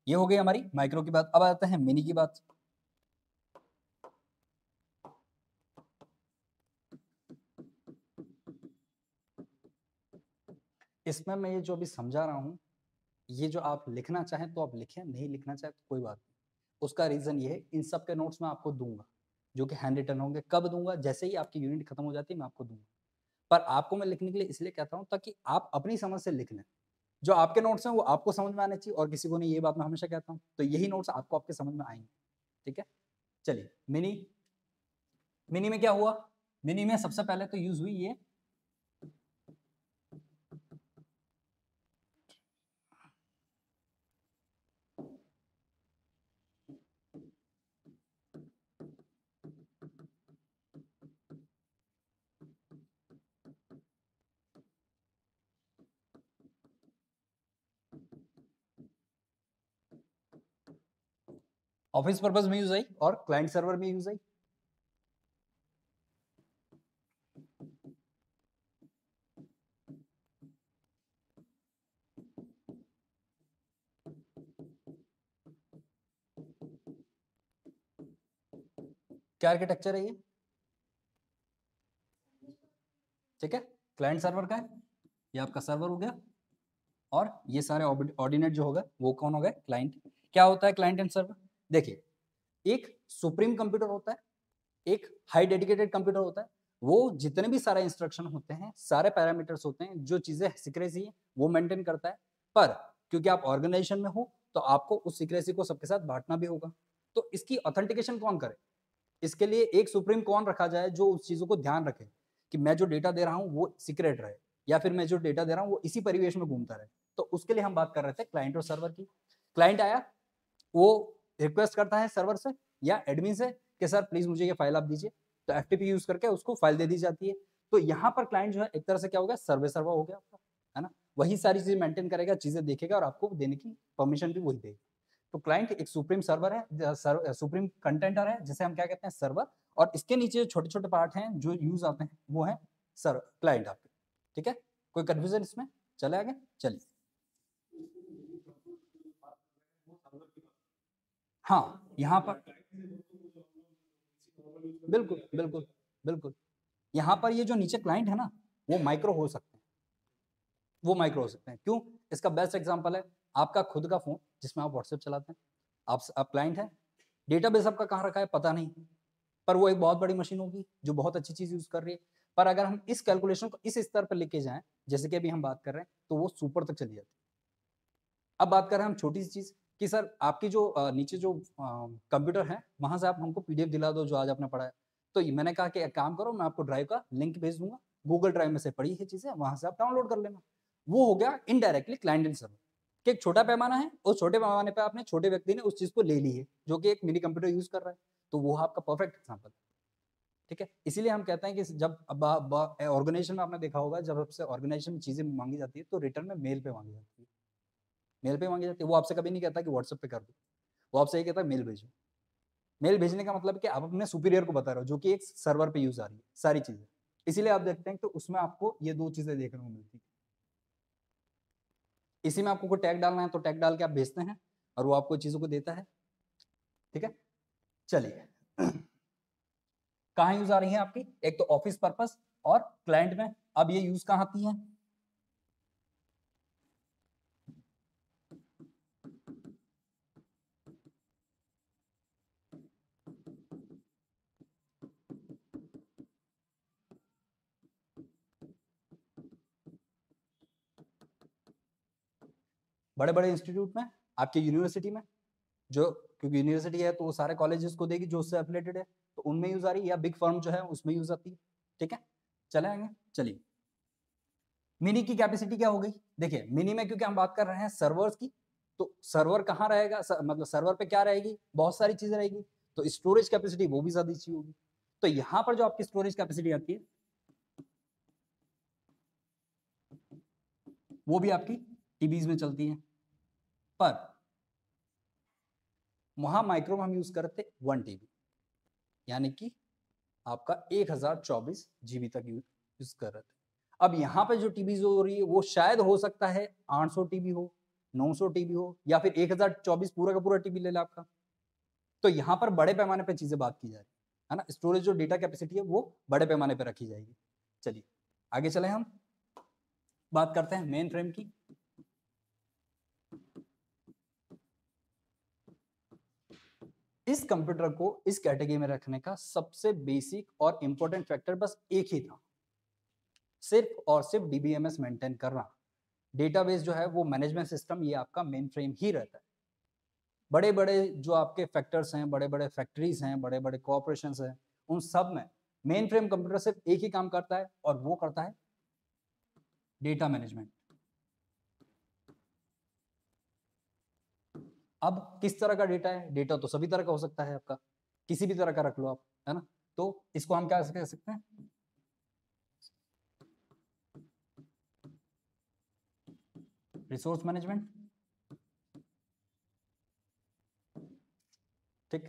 ये हो गई हमारी माइक्रो की बात। अब आते हैं मिनी की बात। इसमें मैं ये जो अभी समझा रहा हूं, ये जो आप लिखना चाहें तो आप लिखें, नहीं लिखना चाहें तो कोई बात नहीं। उसका रीजन ये है, इन सब के नोट्स मैं आपको दूंगा, जो कि हैंड रिटन होंगे। कब दूंगा? जैसे ही आपकी यूनिट खत्म हो जाती है मैं आपको दूंगा। पर आपको मैं लिखने के लिए इसलिए कहता हूं ताकि आप अपनी समझ से लिख लें। जो आपके नोट्स हैं वो आपको समझ में आने चाहिए, और किसी को नहीं, ये बात मैं हमेशा कहता हूँ। तो यही नोट्स आपको आपके समझ में आएंगे। ठीक है, चलिए। मिनी में क्या हुआ? मिनी में सबसे पहले तो यूज हुई ये ऑफिस पर्पज में यूज आई और क्लाइंट सर्वर में यूज आई। क्या आर्किटेक्चर है ये? ठीक है, क्लाइंट सर्वर का है, ये आपका सर्वर हो गया, और ये सारे ऑर्डिनेट जो होगा वो कौन होगा? क्लाइंट। क्या होता है क्लाइंट एंड सर्वर? देखिए, एक सुप्रीम कंप्यूटर होता है, एक हाई डेडिकेटेड कंप्यूटर होता है। वो जितने भी सारे इंस्ट्रक्शन होते हैं, सारे पैरामीटर्स होते हैं, जो चीजें सीक्रेसी है वो मेंटेन करता है। पर क्योंकि आप ऑर्गेनाइजेशन में हो तो आपको उस सीक्रेसी को सबके साथ बांटना भी होगा। तो इसकी ऑथेंटिकेशन कौन करे? इसके लिए एक सुप्रीम कौन रखा जाए जो उस चीजों को ध्यान रखे कि मैं जो डेटा दे रहा हूँ वो सीक्रेट रहे, या फिर मैं जो डेटा दे रहा हूँ वो इसी परिवेश में घूमता रहे। तो उसके लिए हम बात कर रहे थे क्लाइंट और सर्वर की। क्लाइंट आया, वो रिक्वेस्ट करता है सर्वर से या एडमिन से कि सर प्लीज मुझे ये फाइल आप दीजिए, तो एफटीपी यूज करके उसको फाइल दे दी जाती है। तो यहाँ पर क्लाइंट जो है एक तरह से क्या हो गया? सर्वे सर्वर हो गया आपका, है ना? वही सारी चीजें मेंटेन करेगा, चीजें देखेगा और आपको देने की परमिशन भी वही देगा। तो क्लाइंट एक सुप्रीम सर्वर है, सुप्रीम कंटेंटर है, जिसे हम क्या कहते हैं? सर्वर। और इसके नीचे छोटे छोटे पार्ट हैं जो यूज आते हैं, वो है सर क्लाइंट आपके। ठीक है, कोई कंफ्यूजन इसमें? चले आगे, चलिए। हाँ, यहाँ पर बिल्कुल बिल्कुल बिल्कुल, यहाँ पर ये जो नीचे क्लाइंट है ना, वो माइक्रो हो सकते हैं, वो माइक्रो हो सकते हैं। क्यों? इसका बेस्ट एग्जांपल है आपका खुद का फोन जिसमें आप व्हाट्सएप चलाते हैं। आप क्लाइंट है, डेटाबेस आपका कहाँ रखा है पता नहीं, पर वो एक बहुत बड़ी मशीन होगी जो बहुत अच्छी चीज यूज कर रही है। पर अगर हम इस कैलकुलेशन को इस स्तर पर लेके जाएं जैसे कि अभी हम बात कर रहे हैं, तो वो सुपर तक चली जाती है। अब बात कर रहे हैं हम छोटी सी चीज कि सर आपकी जो नीचे जो कंप्यूटर है वहां से आप हमको पीडीएफ दिला दो जो आज आपने पढ़ा है। तो मैंने कहा कि एक काम करो, मैं आपको ड्राइव का लिंक भेज दूंगा, गूगल ड्राइव में से पड़ी है चीजें, वहां से आप डाउनलोड कर लेना। वो हो गया इनडायरेक्टली क्लाइंट एंड सर्वर कि एक छोटा पैमाना है, उस छोटे पैमाने पर आपने छोटे व्यक्ति ने उस चीज को ले ली है जो कि एक मिनी कंप्यूटर यूज कर रहा है। तो वो आपका परफेक्ट एग्जाम्पल। ठीक है, इसीलिए हम कहते हैं कि जब ऑर्गेनाइजेशन में आपने देखा होगा, जब आपसे ऑर्गेनाइजेशन में चीजें मांगी जाती है तो रिटर्न में मेल पे मांगी जाती है। मेल पे मांगी जाती है, वो आपसे कभी नहीं कहता कि व्हाट्सएप पे कर दो, वो आपसे ये कहता है मेल भेजो। मेल भेजने का मतलब है कि आप अपने सुपीरियर को बता रहे हो जो कि एक सर्वर पे यूज आ रही है सारी चीजें। इसीलिए आप देखते हैं तो उसमें आपको ये दो चीजें देखने को मिलती है। इसी में आपको कोई टैग डालना है तो टैग डाल के आप भेजते हैं और वो आपको चीजों को देता है। ठीक है, चलिए। कहाँ यूज आ रही है आपकी? एक तो ऑफिस पर्पस और क्लाइंट में। अब ये यूज कहाँ आती है? बड़े बड़े इंस्टीट्यूट में, आपकी यूनिवर्सिटी में, जो क्योंकि यूनिवर्सिटी है तो वो सारे कॉलेजेस को देगी जो उससे एफिलेटेड है, तो उनमें यूज आ रही है, या बिग फर्म जो है उसमें यूज आती है। ठीक है, चले आएंगे, चलिए। मिनी की कैपेसिटी क्या हो गई? देखिए मिनी में क्योंकि हम बात कर रहे हैं सर्वर्स की, तो सर्वर कहाँ रहेगा? मतलब सर्वर पे क्या रहेगी? बहुत सारी चीजें रहेगी, तो स्टोरेज कैपेसिटी वो भी ज्यादा अच्छी होगी। तो यहाँ पर जो आपकी स्टोरेज कैपेसिटी आती है वो भी आपकी टीबीज में चलती है। पर वहां माइक्रो में हम यूज करते 1 TB, यानी कि आपका 1024 GB तक यूज कर रहे थे। अब यहाँ पे जो टीबी हो रही है वो शायद हो सकता है 800 TB हो, 900 TB हो, या फिर 1024 पूरा का पूरा टीबी ले ला आपका। तो यहाँ पर बड़े पैमाने पर चीजें बात की जा रही है ना, स्टोरेज जो डेटा कैपेसिटी है वो बड़े पैमाने पर रखी जाएगी। चलिए आगे चले, हम बात करते हैं मेन फ्रेम की। इस कंप्यूटर को इस कैटेगरी में रखने का सबसे बेसिक और इंपॉर्टेंट फैक्टर बस एक ही था, सिर्फ और सिर्फ डीबीएमएस मेंटेन करना। डेटाबेस जो है वो मैनेजमेंट सिस्टम, ये आपका मेन फ्रेम ही रहता है। बड़े बड़े जो आपके फैक्टर्स हैं, बड़े बड़े फैक्ट्रीज हैं, बड़े बड़े कॉर्पोरेशन हैं, उन सब में मेन फ्रेम कंप्यूटर सिर्फ एक ही काम करता है और वो करता है डेटा मैनेजमेंट। अब किस तरह का डेटा है? डेटा तो सभी तरह का हो सकता है आपका, किसी भी तरह का रख लो आप, है ना? तो इसको हम क्या कह सकते हैं? Resource management. ठीक,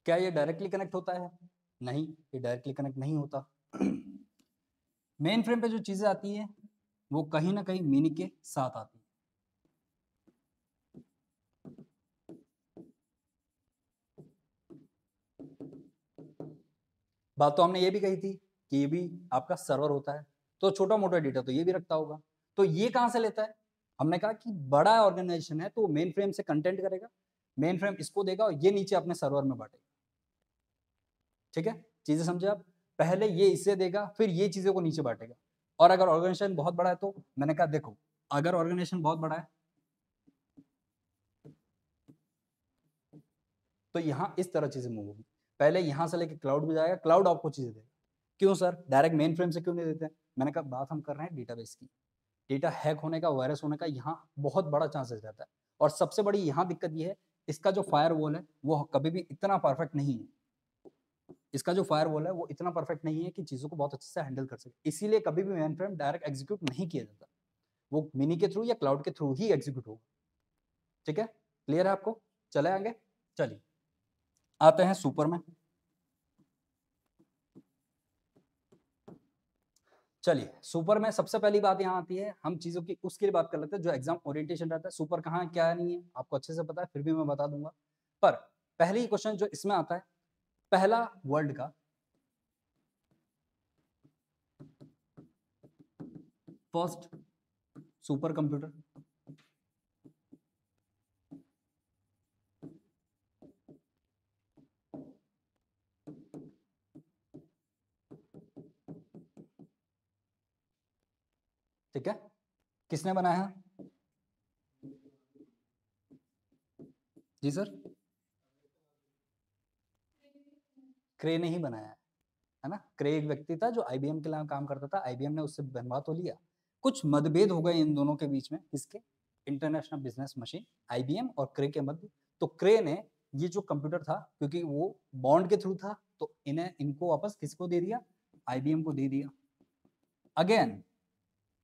क्या ये डायरेक्टली कनेक्ट होता है? नहीं, ये डायरेक्टली कनेक्ट नहीं होता। मेन फ्रेम पे जो चीजें आती है वो कहीं ना कहीं मीनी के साथ आती है। बात तो हमने ये भी कही थी कि ये भी आपका सर्वर होता है, तो छोटा मोटा डेटा तो ये भी रखता होगा। तो ये कहां से लेता है? हमने कहा कि बड़ा ऑर्गेनाइजेशन है तो मेन फ्रेम से कंटेंट करेगा, मेन फ्रेम इसको देगा और ये नीचे अपने सर्वर में बांटेगा। ठीक है, चीजें समझे आप? पहले ये इसे देगा, फिर ये चीजों को नीचे बांटेगा। और अगर ऑर्गेनाइजेशन बहुत बड़ा है तो मैंने कहा देखो, अगर ऑर्गेनाइजेशन बहुत बड़ा है तो यहाँ इस तरह चीजें मूव होगी। पहले यहाँ से लेके क्लाउड में जाएगा, क्लाउड आपको चीजें देगा। क्यों सर, डायरेक्ट मेन फ्रेम से क्यों नहीं देते हैं? मैंने कहा बात हम कर रहे हैं डेटाबेस की, डेटा हैक होने का, वायरस होने का यहाँ बहुत बड़ा चांसेस रहता है। और सबसे बड़ी यहाँ दिक्कत ये है, इसका जो फायरवॉल है वो कभी भी इतना परफेक्ट नहीं है। इसका जो फायरवॉल है वो इतना परफेक्ट नहीं है कि चीजों को बहुत अच्छे से हैंडल कर सके, इसीलिए कभी भी मेन फ्रेम डायरेक्ट एग्जीक्यूट नहीं किया जाता, वो मिनी के थ्रू या क्लाउड के थ्रू ही एग्जीक्यूट होगा। ठीक है, क्लियर है आपको? चले आगे, चलिए आते हैं सुपर में। चलिए सुपर में सबसे पहली बात यहाँ आती है, हम चीजों की उसके लिए बात कर लेते हैं जो एग्जाम ओरिएंटेशन रहता है। सुपर कहाँ क्या नहीं है आपको अच्छे से पता है, फिर भी मैं बता दूंगा। पर पहली क्वेश्चन जो इसमें आता है, पहला वर्ल्ड का फर्स्ट सुपर कंप्यूटर, ठीक है, किसने बनाया है? जी सर, क्रे ने ही बनाया है ना। क्रे एक व्यक्ति था जो आईबीएम के लिए काम करता था, आईबीएम ने उससे बनवा तो लिया, कुछ मतभेद हो गए इन दोनों के बीच में, किसके? इंटरनेशनल बिजनेस मशीन आईबीएम और क्रे के मध्य। तो क्रे ने ये जो कंप्यूटर था, क्योंकि वो बॉन्ड के थ्रू था, तो इन्हें इनको वापस किसको दे दिया? आईबीएम को दे दिया। अगेन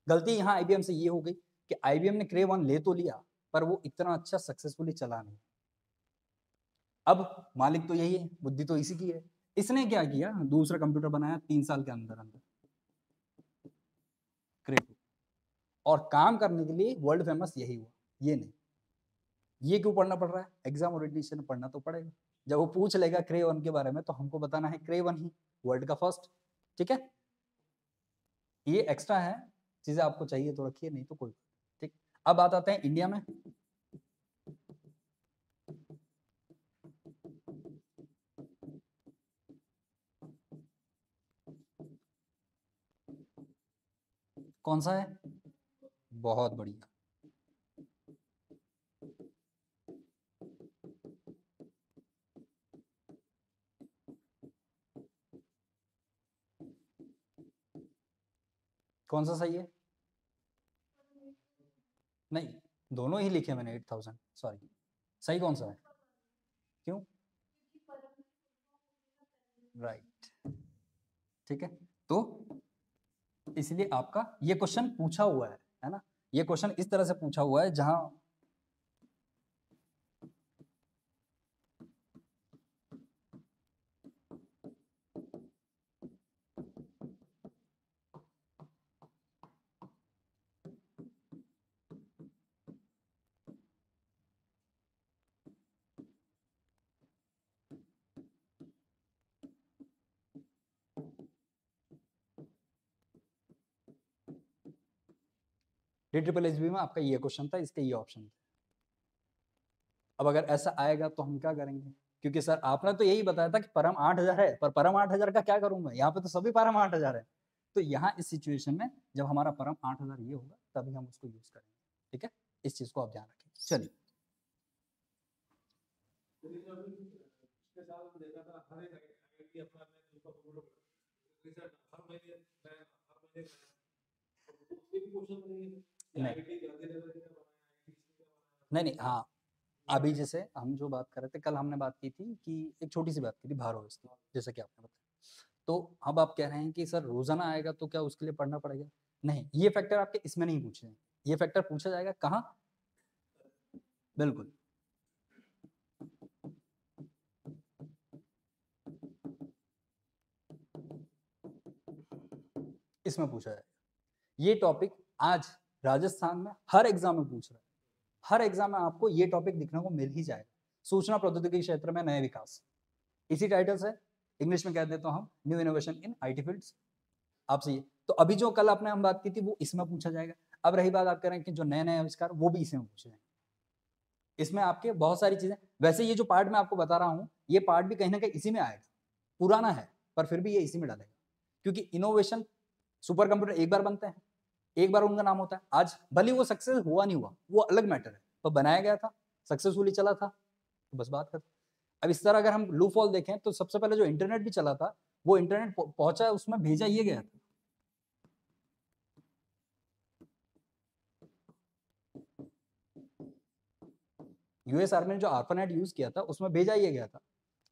गलती यहाँ आईबीएम से ये हो गई कि आईबीएम ने क्रे 1 ले तो लिया, पर वो इतना अच्छा सक्सेसफुली चला नहीं। अब मालिक तो यही है, बुद्धि तो इसी की है। इसने क्या किया, दूसरा कंप्यूटर बनाया 3 साल के अंदर अंदर, क्रे 2, और काम करने के लिए वर्ल्ड फेमस यही हुआ, ये नहीं। ये क्यों पढ़ना पड़ रहा है? एग्जाम ओरिएंटेशन पढ़ना तो पड़ेगा। जब वो पूछ लेगा क्रे 1 के बारे में तो हमको बताना है क्रे 1 ही वर्ल्ड का फर्स्ट। ठीक है, ये एक्स्ट्रा है, चीजें आपको चाहिए तो रखिए, नहीं तो कोई। ठीक, अब बात आते हैं इंडिया में। कौन सा है? बहुत बढ़िया, कौन सा सही है? नहीं, दोनों ही लिखे मैंने 8000, सॉरी। सही कौन सा है? क्यों? राइट, ठीक है। तो इसलिए आपका ये क्वेश्चन पूछा हुआ है ना, ये क्वेश्चन इस तरह से पूछा हुआ है जहां DSSB में आपका ये क्वेश्चन था, इसके ये ऑप्शन थे। अब अगर ऐसा आएगा तो हम क्या करेंगे? क्योंकि सर आपने तो यही बताया था कि परम 8000 है, पर परम 8000 का क्या करूं मैं? यहाँ पे तो सभी परम 8000 है। तो यहाँ इस सिचुएशन में जब हमारा परम 8000 ये होगा तभी हम उसको यूज करेंगे। ठीक है, इस चीज को आप ध्यान रखें। चलिए नहीं नहीं, हाँ, अभी जैसे हम जो बात कर रहे थे, कल हमने बात की थी कि एक छोटी सी बात की थी भारत की, जैसे कि आपने बताया। तो अब आप कह रहे हैं कि सर रोजाना आएगा तो क्या उसके लिए पढ़ना पड़ेगा? नहीं, ये फैक्टर आपके इसमें नहीं पूछे हैं, ये फैक्टर पूछा जाएगा कहाँ? बिल्कुल। इसमें पूछा जाए ये टॉपिक आज राजस्थान में हर एग्जाम में पूछ रहा है, हर एग्जाम में आपको ये टॉपिक दिखने को मिल ही जाएगा, सूचना प्रौद्योगिकी क्षेत्र में नए विकास। इसी टाइटल से इंग्लिश में कह देते हम new innovation in IT fields. आपसे ये तो अभी जो कल आपने हम बात की थी वो इसमें पूछा जाएगा। अब रही बात आप कह रहे हैं कि जो नए नए आविष्कार वो भी इसमें पूछे जाएंगे। इसमें आपके बहुत सारी चीजें, वैसे ये जो पार्ट मैं आपको बता रहा हूँ ये पार्ट भी कहीं ना कहीं इसी में आएगा, पुराना है पर फिर भी ये इसी में डालेगा, क्योंकि इनोवेशन सुपर कंप्यूटर एक बार बनते हैं, एक बार उनका नाम होता है। आज भले वो सक्सेस हुआ नहीं हुआ वो अलग मैटर है, तो बनाया गया था, सक्सेसफुली चला था, तो बस बात करते। अब इस तरह अगर हम लूप हॉल देखें तो सबसे पहले जो इंटरनेट भी चला था वो इंटरनेट पहुंचा, उसमें भेजा ये गया था। यूएस आर्मी ने जो आर्पानेट यूज किया था उसमें भेजा ये गया था,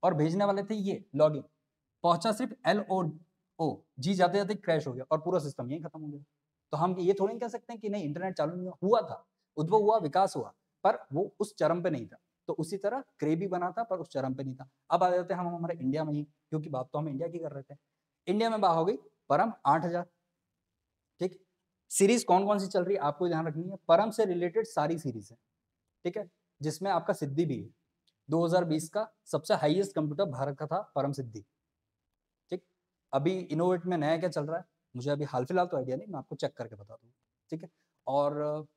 और भेजने वाले थे ये लॉगिन, पहुंचा सिर्फ LOO जी, जाते जाते क्रैश हो गया और पूरा सिस्टम यही खत्म हो गया। तो हम ये थोड़ी कह सकते हैं कि नहीं इंटरनेट चालू नहीं हुआ था, उद्भव हुआ, विकास हुआ, पर वो उस चरम पे नहीं था। तो उसी तरह क्रे भी बना था पर उस चरम पे नहीं था। अब आ जाते हैं हम हमारे इंडिया में ही, क्योंकि बात तो हम इंडिया की कर रहे थे। इंडिया में बात हो गई परम 8000। ठीक, सीरीज कौन कौन सी चल रही है आपको ध्यान रखनी है, परम से रिलेटेड सारी सीरीज है, ठीक है, जिसमें आपका सिद्धि भी है। 2020 का सबसे हाईएस्ट कंप्यूटर भारत का था परम सिद्धि। ठीक, अभी इनोवेट में नया क्या चल रहा है मुझे अभी हाल फिलहाल तो आइडिया नहीं, मैं आपको चेक करके बता दूँ। ठीक है, और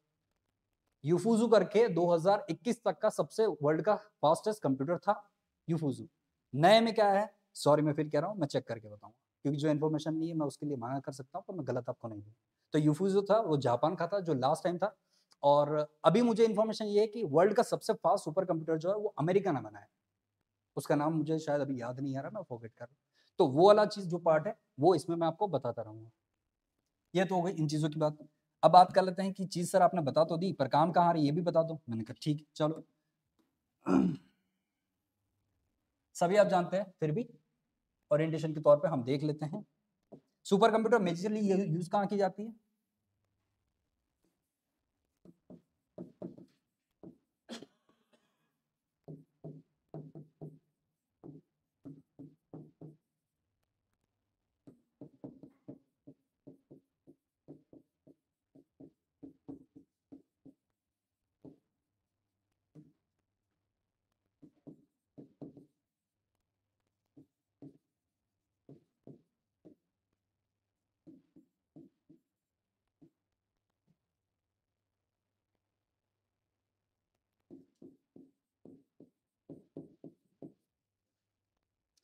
यूफुजू करके 2021 तक का सबसे वर्ल्ड का फास्टेस्ट कंप्यूटर था यूफुजू। नए में क्या है, सॉरी मैं फिर कह रहा हूँ, मैं चेक करके बताऊंगा, क्योंकि जो इन्फॉर्मेशन नहीं है मैं उसके लिए मना कर सकता हूँ, पर मैं गलत आपको नहीं दूँ। तो यूफुजू था वो जापान का था जो लास्ट टाइम था, और अभी मुझे इन्फॉर्मेशन ये है कि वर्ल्ड का सबसे फास्ट सुपर कंप्यूटर जो है वो अमेरिका ने बनाया है, उसका नाम मुझे शायद अभी याद नहीं आ रहा, मैं फॉरगेट कर रहा हूँ। तो वो वाला चीज जो पार्ट है वो इसमें मैं आपको बताता रहूंगा। ये तो हो गई इन चीजों की बात। अब बात कर लेते हैं कि चीज सर आपने बता तो दी पर काम कहाँ रही ये भी बता दो। मैंने कहा ठीक चलो सभी आप जानते हैं, फिर भी ओरिएंटेशन के तौर पे हम देख लेते हैं। सुपर कंप्यूटर मेजरली यूज कहाँ की जाती है,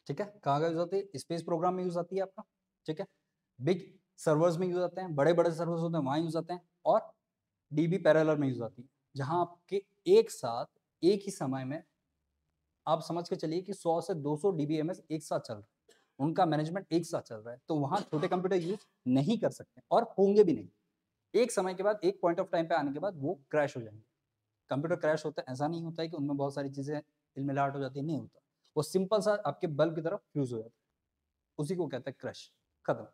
ठीक है, कहाँ का यूज होती है, स्पेस प्रोग्राम में यूज आती है आपका। ठीक है, बिग सर्वर्स में यूज आते हैं, बड़े बड़े सर्वर्स होते हैं वहां यूज आते हैं, और डीबी पैरेलल में यूज आती है, जहां आपके एक साथ एक ही समय में आप समझ के चलिए कि 100 से 200 DBMS एक साथ चल रहा है, उनका मैनेजमेंट एक साथ चल रहा है, तो वहां छोटे कंप्यूटर यूज नहीं कर सकते और होंगे भी नहीं। एक समय के बाद, एक पॉइंट ऑफ टाइम पे आने के बाद वो क्रैश हो जाएंगे। कंप्यूटर क्रैश होता है ऐसा नहीं होता है कि उनमें बहुत सारी चीजें इलमिलाहट हो जाती है, नहीं होता, वो सिंपल सा आपके बल्ब की तरफ फ्यूज हो जाता है, उसी को कहते हैं क्रैश, खत्म।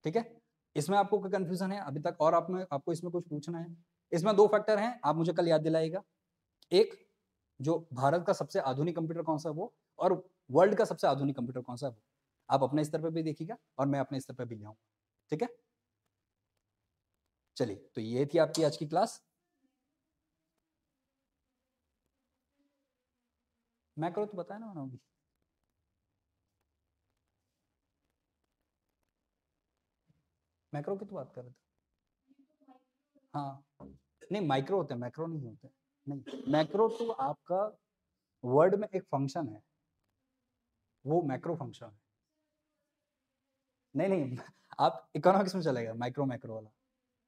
ठीक है, इसमें आपको कोई कंफ्यूजन है अभी तक, और आपको इसमें कुछ पूछना है? इसमें दो फैक्टर हैं, आप मुझे कल याद दिलाइएगा। एक, जो भारत का सबसे आधुनिक कंप्यूटर कौन सा है वो, और वर्ल्ड का सबसे आधुनिक कंप्यूटर कौन सा है वो। आप अपने स्तर पर भी देखिएगा और मैं अपने स्तर पर भी ले आऊंगा। ठीक है, चलिए, तो ये थी आपकी आज की क्लास। मैक्रो तो बताया ना मैंने अभी। मैक्रो की तो बात कर रहे थे। हाँ, नहीं माइक्रो होते हैं, मैक्रो नहीं होते। नहीं, मैक्रो तो आपका वर्ड में एक फंक्शन है, वो मैक्रो फंक्शन है। नहीं नहीं आप इकोनॉमिक्स में चलेगा, माइक्रो मैक्रो वाला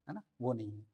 है ना, वो नहीं है।